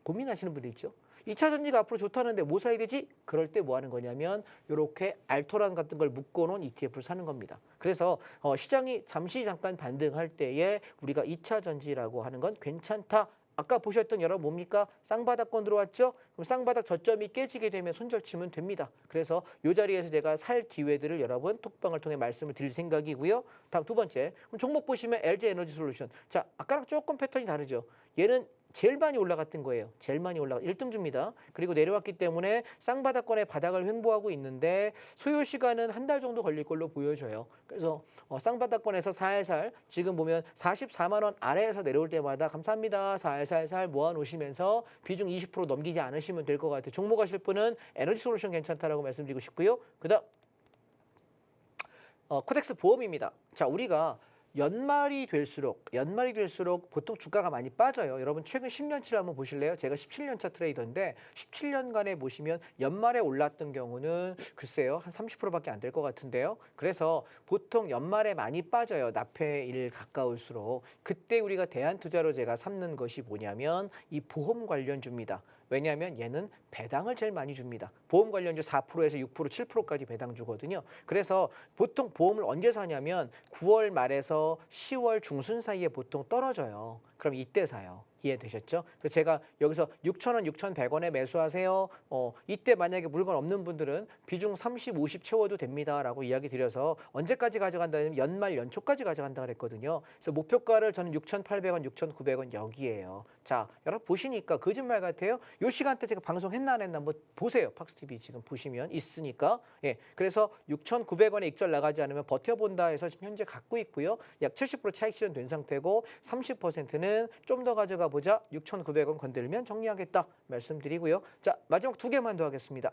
고민하시는 분들 있죠. 2차 전지가 앞으로 좋다는데 뭐 사야 되지? 그럴 때 뭐 하는 거냐면 이렇게 알토란 같은 걸 묶어놓은 ETF를 사는 겁니다. 그래서 시장이 잠깐 반등할 때에 우리가 2차 전지라고 하는 건 괜찮다. 아까 보셨던 여러분 뭡니까? 쌍바닥권 들어왔죠? 그럼 쌍바닥 저점이 깨지게 되면 손절치면 됩니다. 그래서 이 자리에서 제가 살 기회들을 여러분 톡방을 통해 말씀을 드릴 생각이고요. 다음 두 번째, 그럼 종목 보시면 LG에너지솔루션. 자, 아까랑 조금 패턴이 다르죠. 얘는 제일 많이 올라갔던 거예요. 제일 많이 올라가 1등주입니다. 그리고 내려왔기 때문에 쌍바닥권의 바닥을 횡보하고 있는데 소요 시간은 한 달 정도 걸릴 걸로 보여져요. 그래서 쌍바닥권에서 살살 지금 보면 44만 원 아래에서 내려올 때마다 감사합니다. 살살살 모아놓으시면서 비중 20% 넘기지 않으시면 될 것 같아요. 종목 하실 분은 에너지솔루션 괜찮다라고 말씀드리고 싶고요. 그다음 코덱스 보험입니다. 자, 우리가 연말이 될수록 보통 주가가 많이 빠져요. 여러분 최근 10년치를 한번 보실래요? 제가 17년차 트레이더인데 17년간에 보시면 연말에 올랐던 경우는 글쎄요 한 30%밖에 안 될 것 같은데요. 그래서 보통 연말에 많이 빠져요. 납회일 가까울수록. 그때 우리가 대안투자로 제가 삼는 것이 뭐냐면 이 보험 관련주입니다. 왜냐하면 얘는 배당을 제일 많이 줍니다. 보험 관련주 4%에서 6%, 7%까지 배당 주거든요. 그래서 보통 보험을 언제 사냐면 9월 말에서 10월 중순 사이에 보통 떨어져요. 그럼 이때 사요. 이해되셨죠? 그래서 제가 여기서 6,000원, 6,100원에 매수하세요. 이때 만약에 물건 없는 분들은 비중 30, 50 채워도 됩니다라고 이야기 드려서 언제까지 가져간다면 연말 연초까지 가져간다 그랬거든요. 그래서 목표가를 저는 6,800원, 6,900원 여기에요. 자, 여러분 보시니까 거짓말 같아요. 요 시간대 제가 방송했나 안 했나 한번 보세요. 팍스TV 지금 보시면 있으니까. 예, 그래서 6,900원에 익절 나가지 않으면 버텨본다 해서 지금 현재 갖고 있고요. 약 70% 차익 실현된 상태고 30%는 좀 더 가져가 보자. 6,900원 건들면 정리하겠다 말씀드리고요. 자, 마지막 두 개만 더 하겠습니다.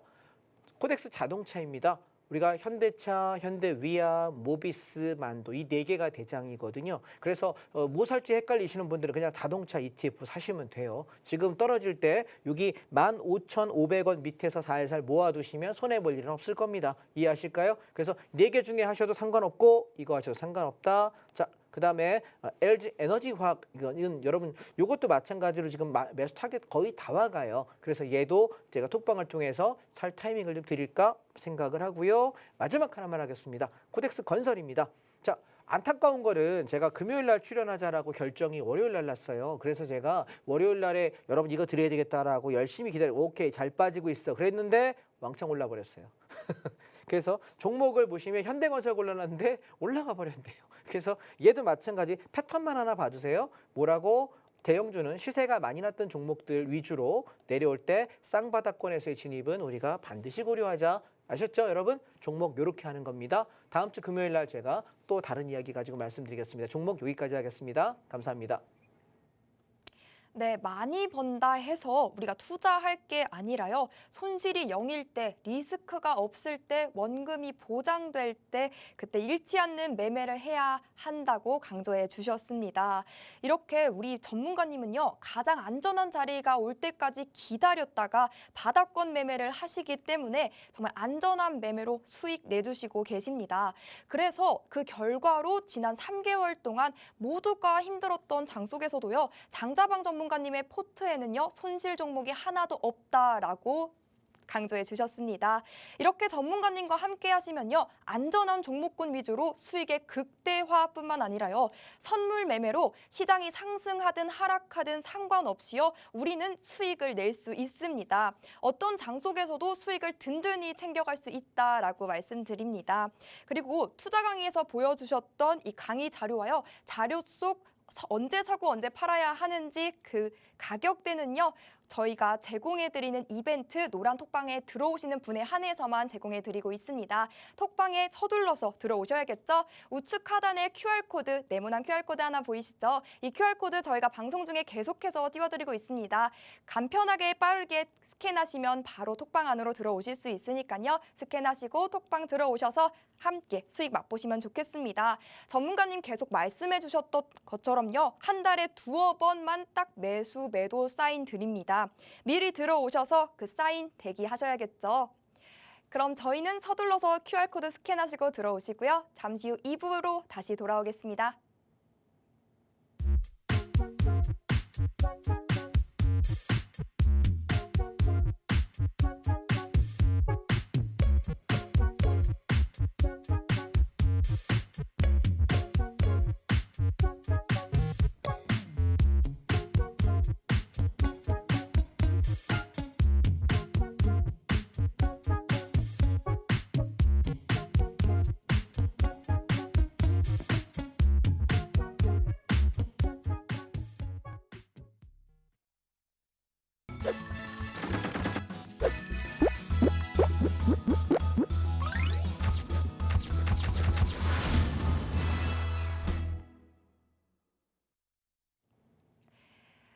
코덱스 자동차입니다. 우리가 현대차, 현대위아, 모비스, 만도 이 4개가 대장이거든요. 그래서 뭐 살지 헷갈리시는 분들은 그냥 자동차 ETF 사시면 돼요. 지금 떨어질 때 여기 15,500원 밑에서 살살 모아두시면 손해볼 일은 없을 겁니다. 이해하실까요? 그래서 4개 중에 하셔도 상관없고 이거 하셔도 상관없다. 자, 그 다음에 LG 에너지화학 이건 여러분 이것도 마찬가지로 지금 매수 타겟 거의 다 와가요. 그래서 얘도 제가 톡방을 통해서 살 타이밍을 좀 드릴까 생각을 하고요. 마지막 하나만 하겠습니다. 코덱스 건설입니다. 자, 안타까운 거는 제가 금요일 날 출연하자라고 결정이 월요일 날 났어요. 그래서 제가 월요일 날에 여러분 이거 드려야 되겠다라고 열심히 기다리고 오케이 잘 빠지고 있어 그랬는데 왕창 올라 버렸어요. 그래서 종목을 보시면 현대건설 골라놨는데 올라가 버렸네요. 그래서 얘도 마찬가지 패턴만 하나 봐주세요. 뭐라고? 대형주는 시세가 많이 났던 종목들 위주로 내려올 때 쌍바닥권에서의 진입은 우리가 반드시 고려하자. 아셨죠, 여러분? 종목 이렇게 하는 겁니다. 다음 주 금요일 날 제가 또 다른 이야기 가지고 말씀드리겠습니다. 종목 여기까지 하겠습니다. 감사합니다. 네, 많이 번다 해서 우리가 투자할 게 아니라요. 손실이 0일 때, 리스크가 없을 때, 원금이 보장될 때 그때 잃지 않는 매매를 해야 한다고 강조해 주셨습니다. 이렇게 우리 전문가님은요. 가장 안전한 자리가 올 때까지 기다렸다가 바닥권 매매를 하시기 때문에 정말 안전한 매매로 수익 내주시고 계십니다. 그래서 그 결과로 지난 3개월 동안 모두가 힘들었던 장 속에서도요. 장자방 전문 전문가님의 포트에는요, 손실 종목이 하나도 없다라고 강조해 주셨습니다. 이렇게 전문가님과 함께 하시면요, 안전한 종목군 위주로 수익의 극대화뿐만 아니라요, 선물 매매로 시장이 상승하든 하락하든 상관없이요, 우리는 수익을 낼 수 있습니다. 어떤 장 속에서도 수익을 든든히 챙겨갈 수 있다라고 말씀드립니다. 그리고 투자 강의에서 보여주셨던 이 강의 자료와요, 자료 속 언제 사고 언제 팔아야 하는지 그 가격대는요, 저희가 제공해드리는 이벤트 노란 톡방에 들어오시는 분에 한해서만 제공해드리고 있습니다. 톡방에 서둘러서 들어오셔야겠죠? 우측 하단에 QR코드, 네모난 QR코드 하나 보이시죠? 이 QR코드 저희가 방송 중에 계속해서 띄워드리고 있습니다. 간편하게 빠르게 스캔하시면 바로 톡방 안으로 들어오실 수 있으니까요. 스캔하시고 톡방 들어오셔서 함께 수익 맛보시면 좋겠습니다. 전문가님 계속 말씀해 주셨던 것처럼요, 한 달에 두어 번만 딱 매수 매도 사인 드립니다. 미리 들어오셔서 그 사인 대기하셔야겠죠. 그럼 저희는 서둘러서 QR코드 스캔하시고 들어오시고요. 잠시 후 2부로 다시 돌아오겠습니다.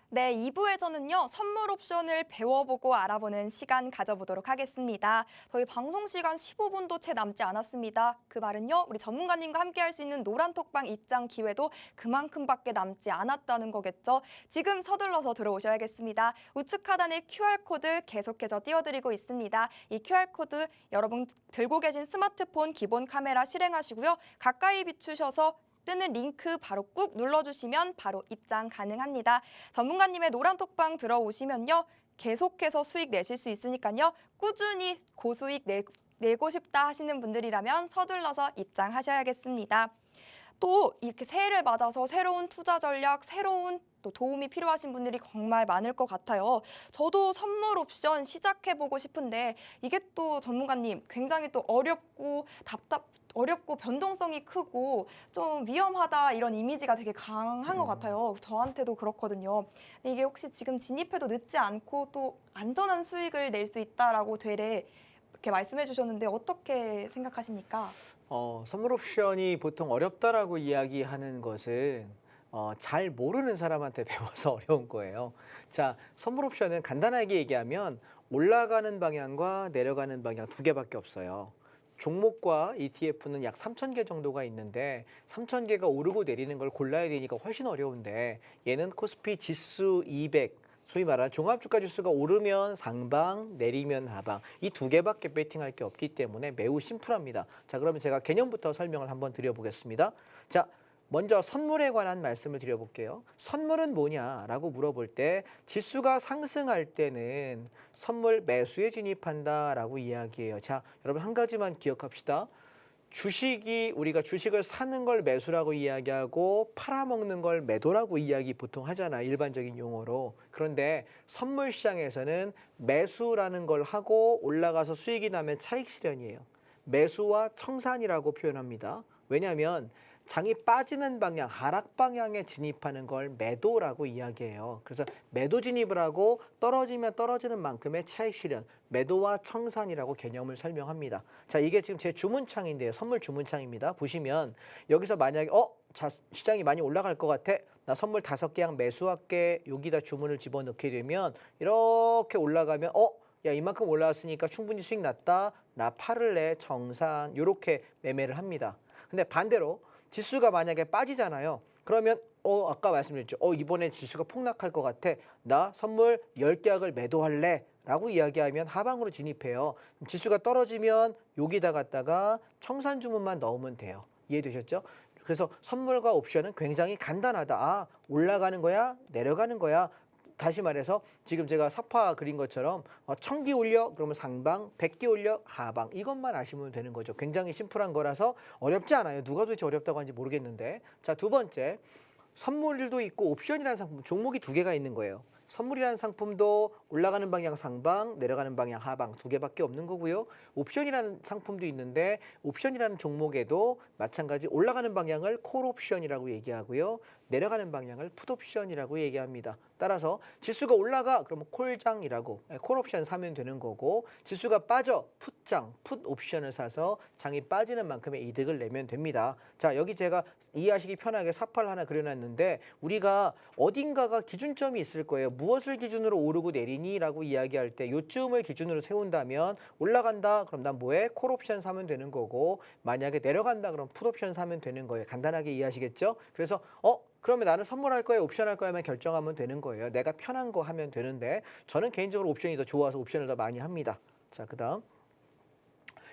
네, 2부에서는요, 선물 옵션을 배워보고 알아보는 시간 가져보도록 하겠습니다. 저희 방송 시간 15분도 채 남지 않았습니다. 그 말은요, 우리 전문가님과 함께 할 수 있는 노란 톡방 입장 기회도 그만큼밖에 남지 않았다는 거겠죠. 지금 서둘러서 들어오셔야겠습니다. 우측 하단에 QR코드 계속해서 띄워드리고 있습니다. 이 QR코드 여러분 들고 계신 스마트폰 기본 카메라 실행하시고요. 가까이 비추셔서 뜨는 링크 바로 꾹 눌러주시면 바로 입장 가능합니다. 전문가님의 노란 톡방 들어오시면요, 계속해서 수익 내실 수 있으니까요, 꾸준히 고수익 내고 싶다 하시는 분들이라면 서둘러서 입장하셔야겠습니다. 또 이렇게 새해를 맞아서 새로운 투자 전략, 새로운 또 도움이 필요하신 분들이 정말 많을 것 같아요. 저도 선물 옵션 시작해보고 싶은데 이게 또 전문가님 굉장히 또 어렵고 변동성이 크고 좀 위험하다 이런 이미지가 되게 강한 것 같아요. 저한테도 그렇거든요. 근데 이게 혹시 지금 진입해도 늦지 않고 또 안전한 수익을 낼 수 있다라고 되레 이렇게 말씀해 주셨는데 어떻게 생각하십니까? 선물 옵션이 보통 어렵다라고 이야기하는 것은 잘 모르는 사람한테 배워서 어려운 거예요. 자, 선물 옵션은 간단하게 얘기하면 올라가는 방향과 내려가는 방향 두 개밖에 없어요. 종목과 ETF는 약 3,000개 정도가 있는데 3,000개가 오르고 내리는 걸 골라야 되니까 훨씬 어려운데 얘는 코스피 지수 200, 소위 말하는 종합주가 지수가 오르면 상방, 내리면 하방 이 두 개밖에 배팅할 게 없기 때문에 매우 심플합니다. 자, 그러면 제가 개념부터 설명을 한번 드려보겠습니다. 자, 먼저 선물에 관한 말씀을 드려볼게요. 선물은 뭐냐라고 물어볼 때 지수가 상승할 때는 선물 매수에 진입한다라고 이야기해요. 자, 여러분 한 가지만 기억합시다. 우리가 주식을 사는 걸 매수라고 이야기하고 팔아먹는 걸 매도라고 이야기 보통 하잖아요. 일반적인 용어로. 그런데 선물 시장에서는 매수라는 걸 하고 올라가서 수익이 나면 차익 실현이에요. 매수와 청산이라고 표현합니다. 왜냐하면 장이 빠지는 방향, 하락 방향에 진입하는 걸 매도라고 이야기해요. 그래서 매도 진입을 하고 떨어지면 떨어지는 만큼의 차익 실현, 매도와 청산이라고 개념을 설명합니다. 자, 이게 지금 제 주문창인데요. 선물 주문창입니다. 보시면 여기서 만약에 자, 시장이 많이 올라갈 것 같아. 나 선물 5개양 매수할게. 여기다 주문을 집어넣게 되면 이렇게 올라가면 야, 이만큼 올라왔으니까 충분히 수익 났다. 나 팔을래, 청산 이렇게 매매를 합니다. 근데 반대로 지수가 만약에 빠지잖아요. 그러면 아까 말씀드렸죠. 이번에 지수가 폭락할 것 같아. 나 선물 10계약을 매도할래. 라고 이야기하면 하방으로 진입해요. 지수가 떨어지면 여기다 갖다가 청산 주문만 넣으면 돼요. 이해되셨죠? 그래서 선물과 옵션은 굉장히 간단하다. 올라가는 거야? 내려가는 거야? 다시 말해서 지금 제가 사파 그린 것처럼 1000기 올려 그러면 상방, 100기 올려 하방 이것만 아시면 되는 거죠. 굉장히 심플한 거라서 어렵지 않아요. 누가 도대체 어렵다고 하는지 모르겠는데. 자, 두 번째. 선물도 있고 옵션이라는 상품 종목이 두 개가 있는 거예요. 선물이라는 상품도 올라가는 방향 상방, 내려가는 방향 하방 두 개밖에 없는 거고요. 옵션이라는 상품도 있는데 옵션이라는 종목에도 마찬가지 올라가는 방향을 콜 옵션이라고 얘기하고요. 내려가는 방향을 풋 옵션이라고 얘기합니다. 따라서 지수가 올라가 그러면 콜장이라고 콜 옵션 사면 되는 거고 지수가 빠져 풋장, 풋 옵션을 사서 장이 빠지는 만큼의 이득을 내면 됩니다. 자, 여기 제가 이해하시기 편하게 사파를 하나 그려놨는데 우리가 어딘가가 기준점이 있을 거예요. 무엇을 기준으로 오르고 내리니? 라고 이야기할 때 요쯤을 기준으로 세운다면 올라간다 그럼 난 뭐해? 콜 옵션 사면 되는 거고 만약에 내려간다 그럼 풋 옵션 사면 되는 거예요. 간단하게 이해하시겠죠? 그래서 그러면 나는 선물할 거야, 옵션 할 거야만 결정하면 되는 거예요. 내가 편한 거 하면 되는데 저는 개인적으로 옵션이 더 좋아서 옵션을 더 많이 합니다. 자, 그다음.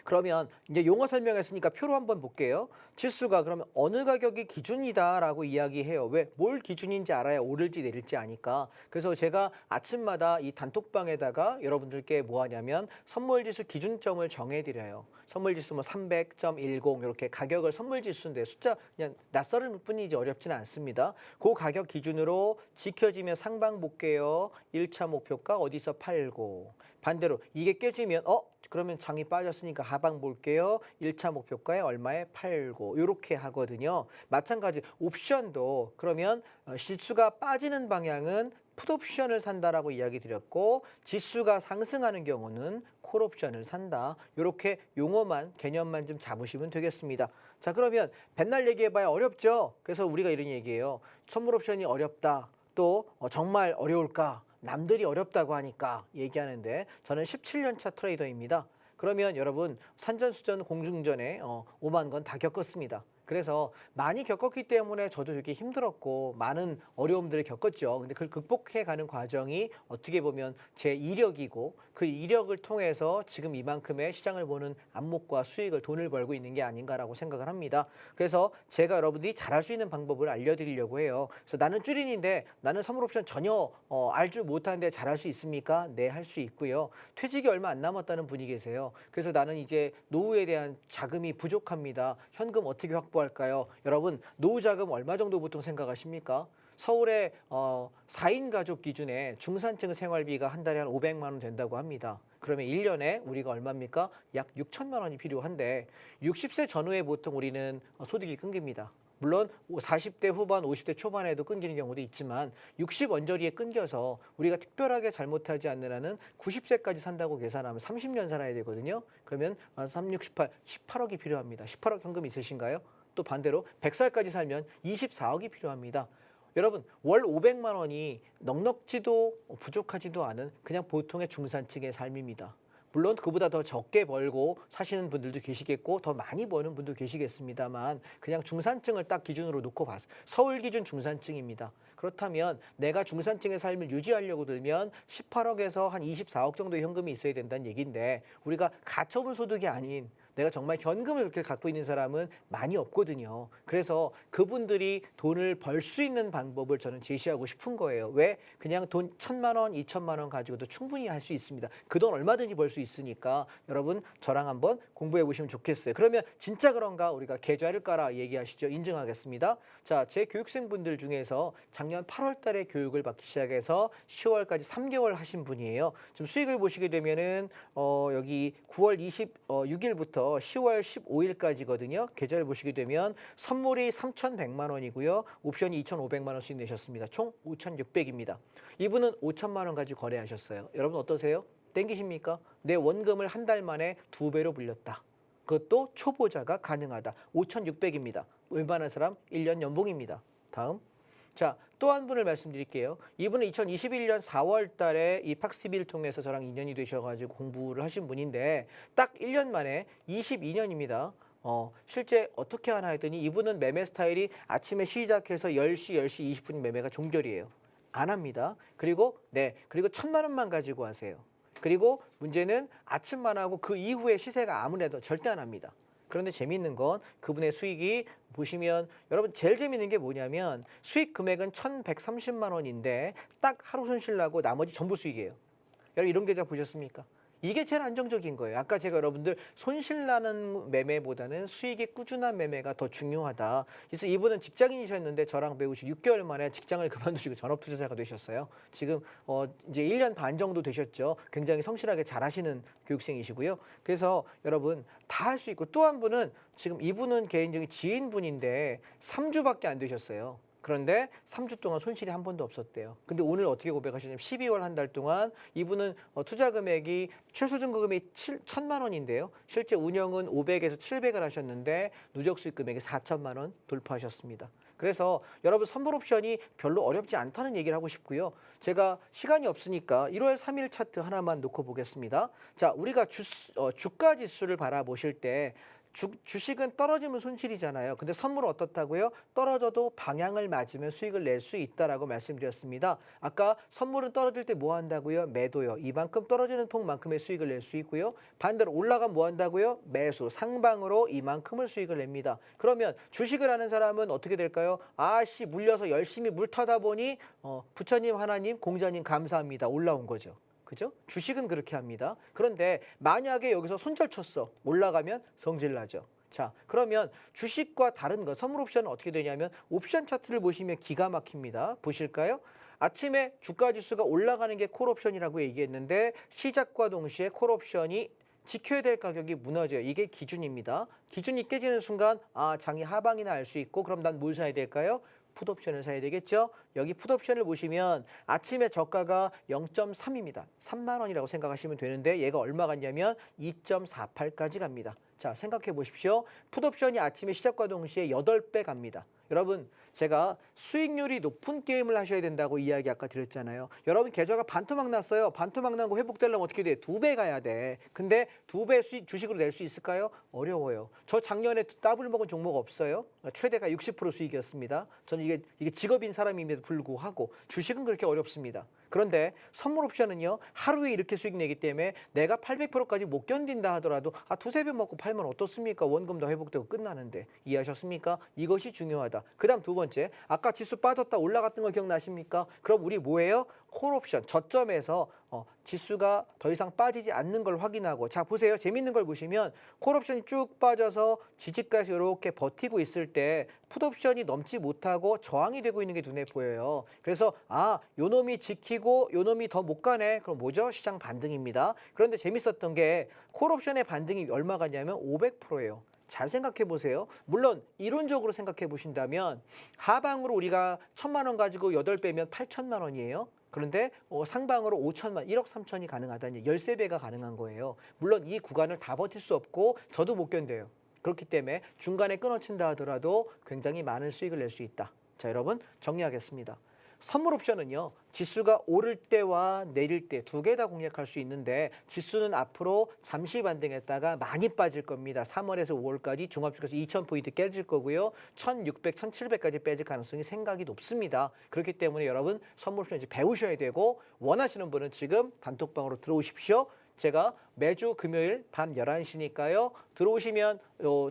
그러면 이제 용어 설명했으니까 표로 한번 볼게요. 지수가 그러면 어느 가격이 기준이다라고 이야기해요. 왜? 뭘 기준인지 알아야 오를지 내릴지 아니까. 그래서 제가 아침마다 이 단톡방에다가 여러분들께 뭐 하냐면 선물지수 기준점을 정해드려요. 선물지수 뭐 300.10 이렇게 가격을 선물지수인데 숫자 그냥 낯설을 뿐이지 어렵지는 않습니다. 그 가격 기준으로 지켜지면 상방 볼게요. 1차 목표가 어디서 팔고 반대로 이게 깨지면 그러면 장이 빠졌으니까 하방 볼게요. 1차 목표가에 얼마에 팔고 이렇게 하거든요. 마찬가지 옵션도 그러면 지수가 빠지는 방향은 풋옵션을 산다라고 이야기 드렸고 지수가 상승하는 경우는 콜옵션을 산다. 이렇게 용어만 개념만 좀 잡으시면 되겠습니다. 자, 그러면 맨날 얘기해봐야 어렵죠. 그래서 우리가 이런 얘기해요. 선물옵션이 어렵다. 또 정말 어려울까? 남들이 어렵다고 하니까 얘기하는데 저는 17년 차 트레이더입니다. 그러면 여러분 산전수전 공중전에 5만 건 다 겪었습니다. 그래서 많이 겪었기 때문에 저도 되게 힘들었고 많은 어려움들을 겪었죠. 근데 그걸 극복해가는 과정이 어떻게 보면 제 이력이고 그 이력을 통해서 지금 이만큼의 시장을 보는 안목과 수익을 돈을 벌고 있는 게 아닌가라고 생각을 합니다. 그래서 제가 여러분들이 잘할 수 있는 방법을 알려드리려고 해요. 그래서 나는 쭈린인데 나는 선물옵션 전혀 알 줄 못하는데 잘할 수 있습니까? 네, 할 수 있고요. 퇴직이 얼마 안 남았다는 분이 계세요. 그래서 나는 이제 노후에 대한 자금이 부족합니다. 현금 어떻게 확보할까요? 여러분 노후 자금 얼마 정도 보통 생각하십니까? 서울의 4인 가족 기준에 중산층 생활비가 한 달에 한 500만 원 된다고 합니다. 그러면 1년에 우리가 얼마입니까? 약 6천만 원이 필요한데 60세 전후에 보통 우리는 소득이 끊깁니다. 물론 40대 후반, 50대 초반에도 끊기는 경우도 있지만 60 언저리에 끊겨서 우리가 특별하게 잘못하지 않는 한은 90세까지 산다고 계산하면 30년 살아야 되거든요. 그러면 3, 6, 18, 18억이 필요합니다. 18억 현금 있으신가요? 또 반대로 100살까지 살면 24억이 필요합니다. 여러분 월 500만 원이 넉넉지도 부족하지도 않은 그냥 보통의 중산층의 삶입니다. 물론 그보다 더 적게 벌고 사시는 분들도 계시겠고 더 많이 버는 분도 계시겠습니다만 그냥 중산층을 딱 기준으로 놓고 봐서 서울 기준 중산층입니다. 그렇다면 내가 중산층의 삶을 유지하려고 들면 18억에서 한 24억 정도의 현금이 있어야 된다는 얘기인데 우리가 가처분 소득이 아닌 내가 정말 현금을 그렇게 갖고 있는 사람은 많이 없거든요. 그래서 그분들이 돈을 벌 수 있는 방법을 저는 제시하고 싶은 거예요. 왜? 그냥 돈 1,000만 원, 2,000만 원 가지고도 충분히 할 수 있습니다. 그 돈 얼마든지 벌 수 있으니까 여러분 저랑 한번 공부해 보시면 좋겠어요. 그러면 진짜 그런가? 우리가 계좌를 깔아 얘기하시죠. 인증하겠습니다. 자, 제 교육생분들 중에서 작년 8월 달에 교육을 받기 시작해서 10월까지 3개월 하신 분이에요. 지금 수익을 보시게 되면은 여기 9월 26일부터 10월 15일까지거든요. 계좌를 보시게 되면 선물이 3,100만 원이고요. 옵션이 2,500만 원씩 내셨습니다. 총 5,600입니다. 이분은 5천만 원 가지고 거래하셨어요. 여러분 어떠세요? 땡기십니까? 내 원금을 한 달 만에 2배로 불렸다. 그것도 초보자가 가능하다. 5,600입니다. 웬만한 사람 1년 연봉입니다. 다음. 자, 또 한 분을 말씀드릴게요. 이분은 2021년 4월 달에 이 팍스비를 통해서 저랑 인연이 되셔가지고 공부를 하신 분인데 딱 1년 만에 22년입니다. 실제 어떻게 하나 했더니 이분은 매매 스타일이 아침에 시작해서 10시 20분 매매가 종결이에요. 안 합니다. 그리고 1,000만 원만 가지고 하세요. 그리고 문제는 아침만 하고 그 이후에 시세가 아무래도 절대 안 합니다. 그런데 재미있는 건 그분의 수익이 보시면 여러분 제일 재미있는 게 뭐냐면 수익 금액은 1,130만 원인데 딱 하루 손실 나고 나머지 전부 수익이에요. 여러분 이런 계좌 보셨습니까? 이게 제일 안정적인 거예요. 아까 제가 여러분들 손실 나는 매매보다는 수익이 꾸준한 매매가 더 중요하다. 그래서 이분은 직장인이셨는데 저랑 배우시 6개월 만에 직장을 그만두시고 전업투자자가 되셨어요. 지금 이제 1년 반 정도 되셨죠. 굉장히 성실하게 잘하시는 교육생이시고요. 그래서 여러분 다 할 수 있고 또 한 분은 지금 이분은 개인적인 지인분인데 3주밖에 안 되셨어요. 그런데 3주 동안 손실이 한 번도 없었대요. 근데 오늘 어떻게 고백하시냐면 12월 한 달 동안 이분은 투자 금액이 최소 증거금이 1,000만 원인데요. 실제 운영은 500에서 700을 하셨는데 누적 수익 금액이 4천만 원 돌파하셨습니다. 그래서 여러분 선물 옵션이 별로 어렵지 않다는 얘기를 하고 싶고요. 제가 시간이 없으니까 1월 3일 차트 하나만 놓고 보겠습니다. 자, 우리가 주가 지수를 바라보실 때 주식은 떨어지면 손실이잖아요. 근데 선물은 어떻다고요? 떨어져도 방향을 맞으면 수익을 낼 수 있다라고 말씀드렸습니다. 아까 선물은 떨어질 때 뭐 한다고요? 매도요. 이만큼 떨어지는 폭만큼의 수익을 낼 수 있고요. 반대로 올라가면 뭐 한다고요? 매수, 상방으로 이만큼을 수익을 냅니다. 그러면 주식을 하는 사람은 어떻게 될까요? 아씨 물려서 열심히 물 타다 보니 부처님, 하나님, 공자님 감사합니다. 올라온 거죠. 그죠? 주식은 그렇게 합니다. 그런데 만약에 여기서 손절 쳤어. 올라가면 성질 나죠. 자, 그러면 주식과 다른 거 선물 옵션은 어떻게 되냐면 옵션 차트를 보시면 기가 막힙니다. 보실까요? 아침에 주가 지수가 올라가는 게 콜 옵션이라고 얘기했는데 시작과 동시에 콜 옵션이 지켜야 될 가격이 무너져요. 이게 기준입니다. 기준이 깨지는 순간 장이 하방이나 알 수 있고 그럼 난 뭘 사야 될까요? 풋옵션을 사야 되겠죠. 여기 풋옵션을 보시면 아침에 저가가 0.3입니다. 3만 원이라고 생각하시면 되는데 얘가 얼마 갔냐면 2.48까지 갑니다. 자, 생각해 보십시오. 풋옵션이 아침에 시작과 동시에 8배 갑니다. 여러분 제가 수익률이 높은 게임을 하셔야 된다고 이야기 아까 드렸잖아요. 여러분 계좌가 반토막 났어요. 반토막 난 거 회복되려면 어떻게 돼? 2배 가야 돼. 근데 2배 수익 주식으로 낼 수 있을까요? 어려워요. 저 작년에 더블 먹은 종목 없어요. 최대가 60% 수익이었습니다. 저는 이게 직업인 사람임에도 불구하고 주식은 그렇게 어렵습니다. 그런데 선물 옵션은요. 하루에 이렇게 수익 내기 때문에 내가 800%까지 못 견딘다 하더라도 두세 배 먹고 팔면 어떻습니까? 원금 다 회복되고 끝나는데. 이해하셨습니까? 이것이 중요하다. 그다음 두 번째. 아까 지수 빠졌다 올라갔던 거 기억나십니까? 그럼 우리 뭐예요? 콜 옵션 저점에서 지수가 더 이상 빠지지 않는 걸 확인하고 자 보세요. 재밌는 걸 보시면 콜 옵션이 쭉 빠져서 지지까지 이렇게 버티고 있을 때 풋 옵션이 넘지 못하고 저항이 되고 있는 게 눈에 보여요. 그래서 요 놈이 지키고 요 놈이 더 못 가네. 그럼 뭐죠? 시장 반등입니다. 그런데 재밌었던 게 콜 옵션의 반등이 얼마 가냐면 500%예요. 잘 생각해 보세요. 물론 이론적으로 생각해 보신다면 하방으로 우리가 1,000만 원 가지고 8배면 8천만 원이에요. 그런데 상방으로 5천만, 1억 3천이 가능하다니 13배가 가능한 거예요. 물론 이 구간을 다 버틸 수 없고 저도 못 견뎌요. 그렇기 때문에 중간에 끊어친다 하더라도 굉장히 많은 수익을 낼 수 있다. 자, 여러분 정리하겠습니다. 선물 옵션은요. 지수가 오를 때와 내릴 때 두 개 다 공략할 수 있는데 지수는 앞으로 잠시 반등했다가 많이 빠질 겁니다. 3월에서 5월까지 종합주가에서 2,000포인트 깨질 거고요. 1,600, 1,700까지 빼질 가능성이 생각이 높습니다. 그렇기 때문에 여러분 선물 옵션 이제 배우셔야 되고 원하시는 분은 지금 단톡방으로 들어오십시오. 제가 매주 금요일 밤 11시니까요. 들어오시면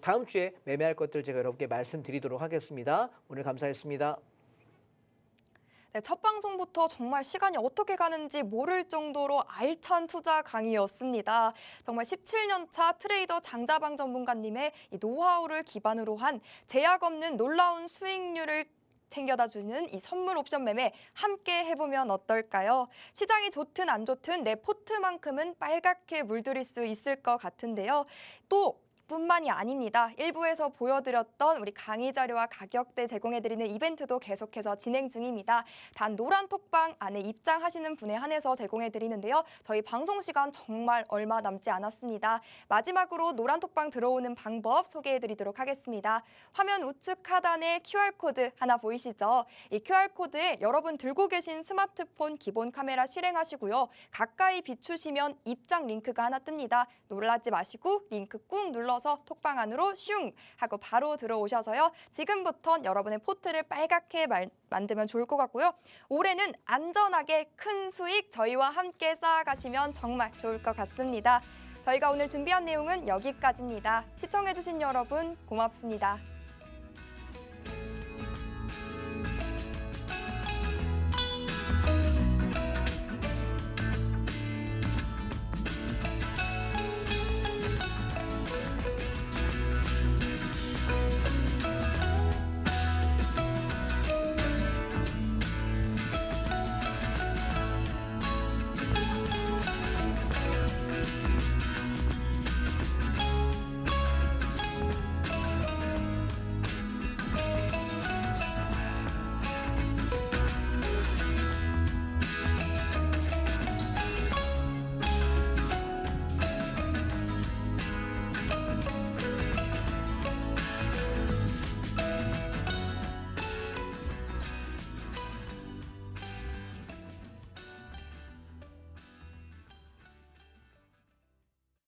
다음 주에 매매할 것들 제가 여러분께 말씀드리도록 하겠습니다. 오늘 감사했습니다. 네, 첫 방송부터 정말 시간이 어떻게 가는지 모를 정도로 알찬 투자 강의였습니다. 정말 17년 차 트레이더 장자방 전문가님의 이 노하우를 기반으로 한 제약 없는 놀라운 수익률을 챙겨다 주는 이 선물 옵션 매매 함께 해보면 어떨까요? 시장이 좋든 안 좋든 내 포트만큼은 빨갛게 물들일 수 있을 것 같은데요. 또 뿐만이 아닙니다. 일부에서 보여드렸던 우리 강의 자료와 가격대 제공해드리는 이벤트도 계속해서 진행 중입니다. 단 노란 톡방 안에 입장하시는 분에 한해서 제공해드리는데요. 저희 방송 시간 정말 얼마 남지 않았습니다. 마지막으로 노란 톡방 들어오는 방법 소개해드리도록 하겠습니다. 화면 우측 하단에 QR코드 하나 보이시죠? 이 QR코드에 여러분 들고 계신 스마트폰 기본 카메라 실행하시고요. 가까이 비추시면 입장 링크가 하나 뜹니다. 놀라지 마시고 링크 꾹 눌러서 톡방 안으로 슝 하고 바로 들어오셔서요. 지금부터 여러분의 포트를 빨갛게 만들면 좋을 것 같고요. 올해는 안전하게 큰 수익 저희와 함께 쌓아가시면 정말 좋을 것 같습니다. 저희가 오늘 준비한 내용은 여기까지입니다. 시청해주신 여러분 고맙습니다.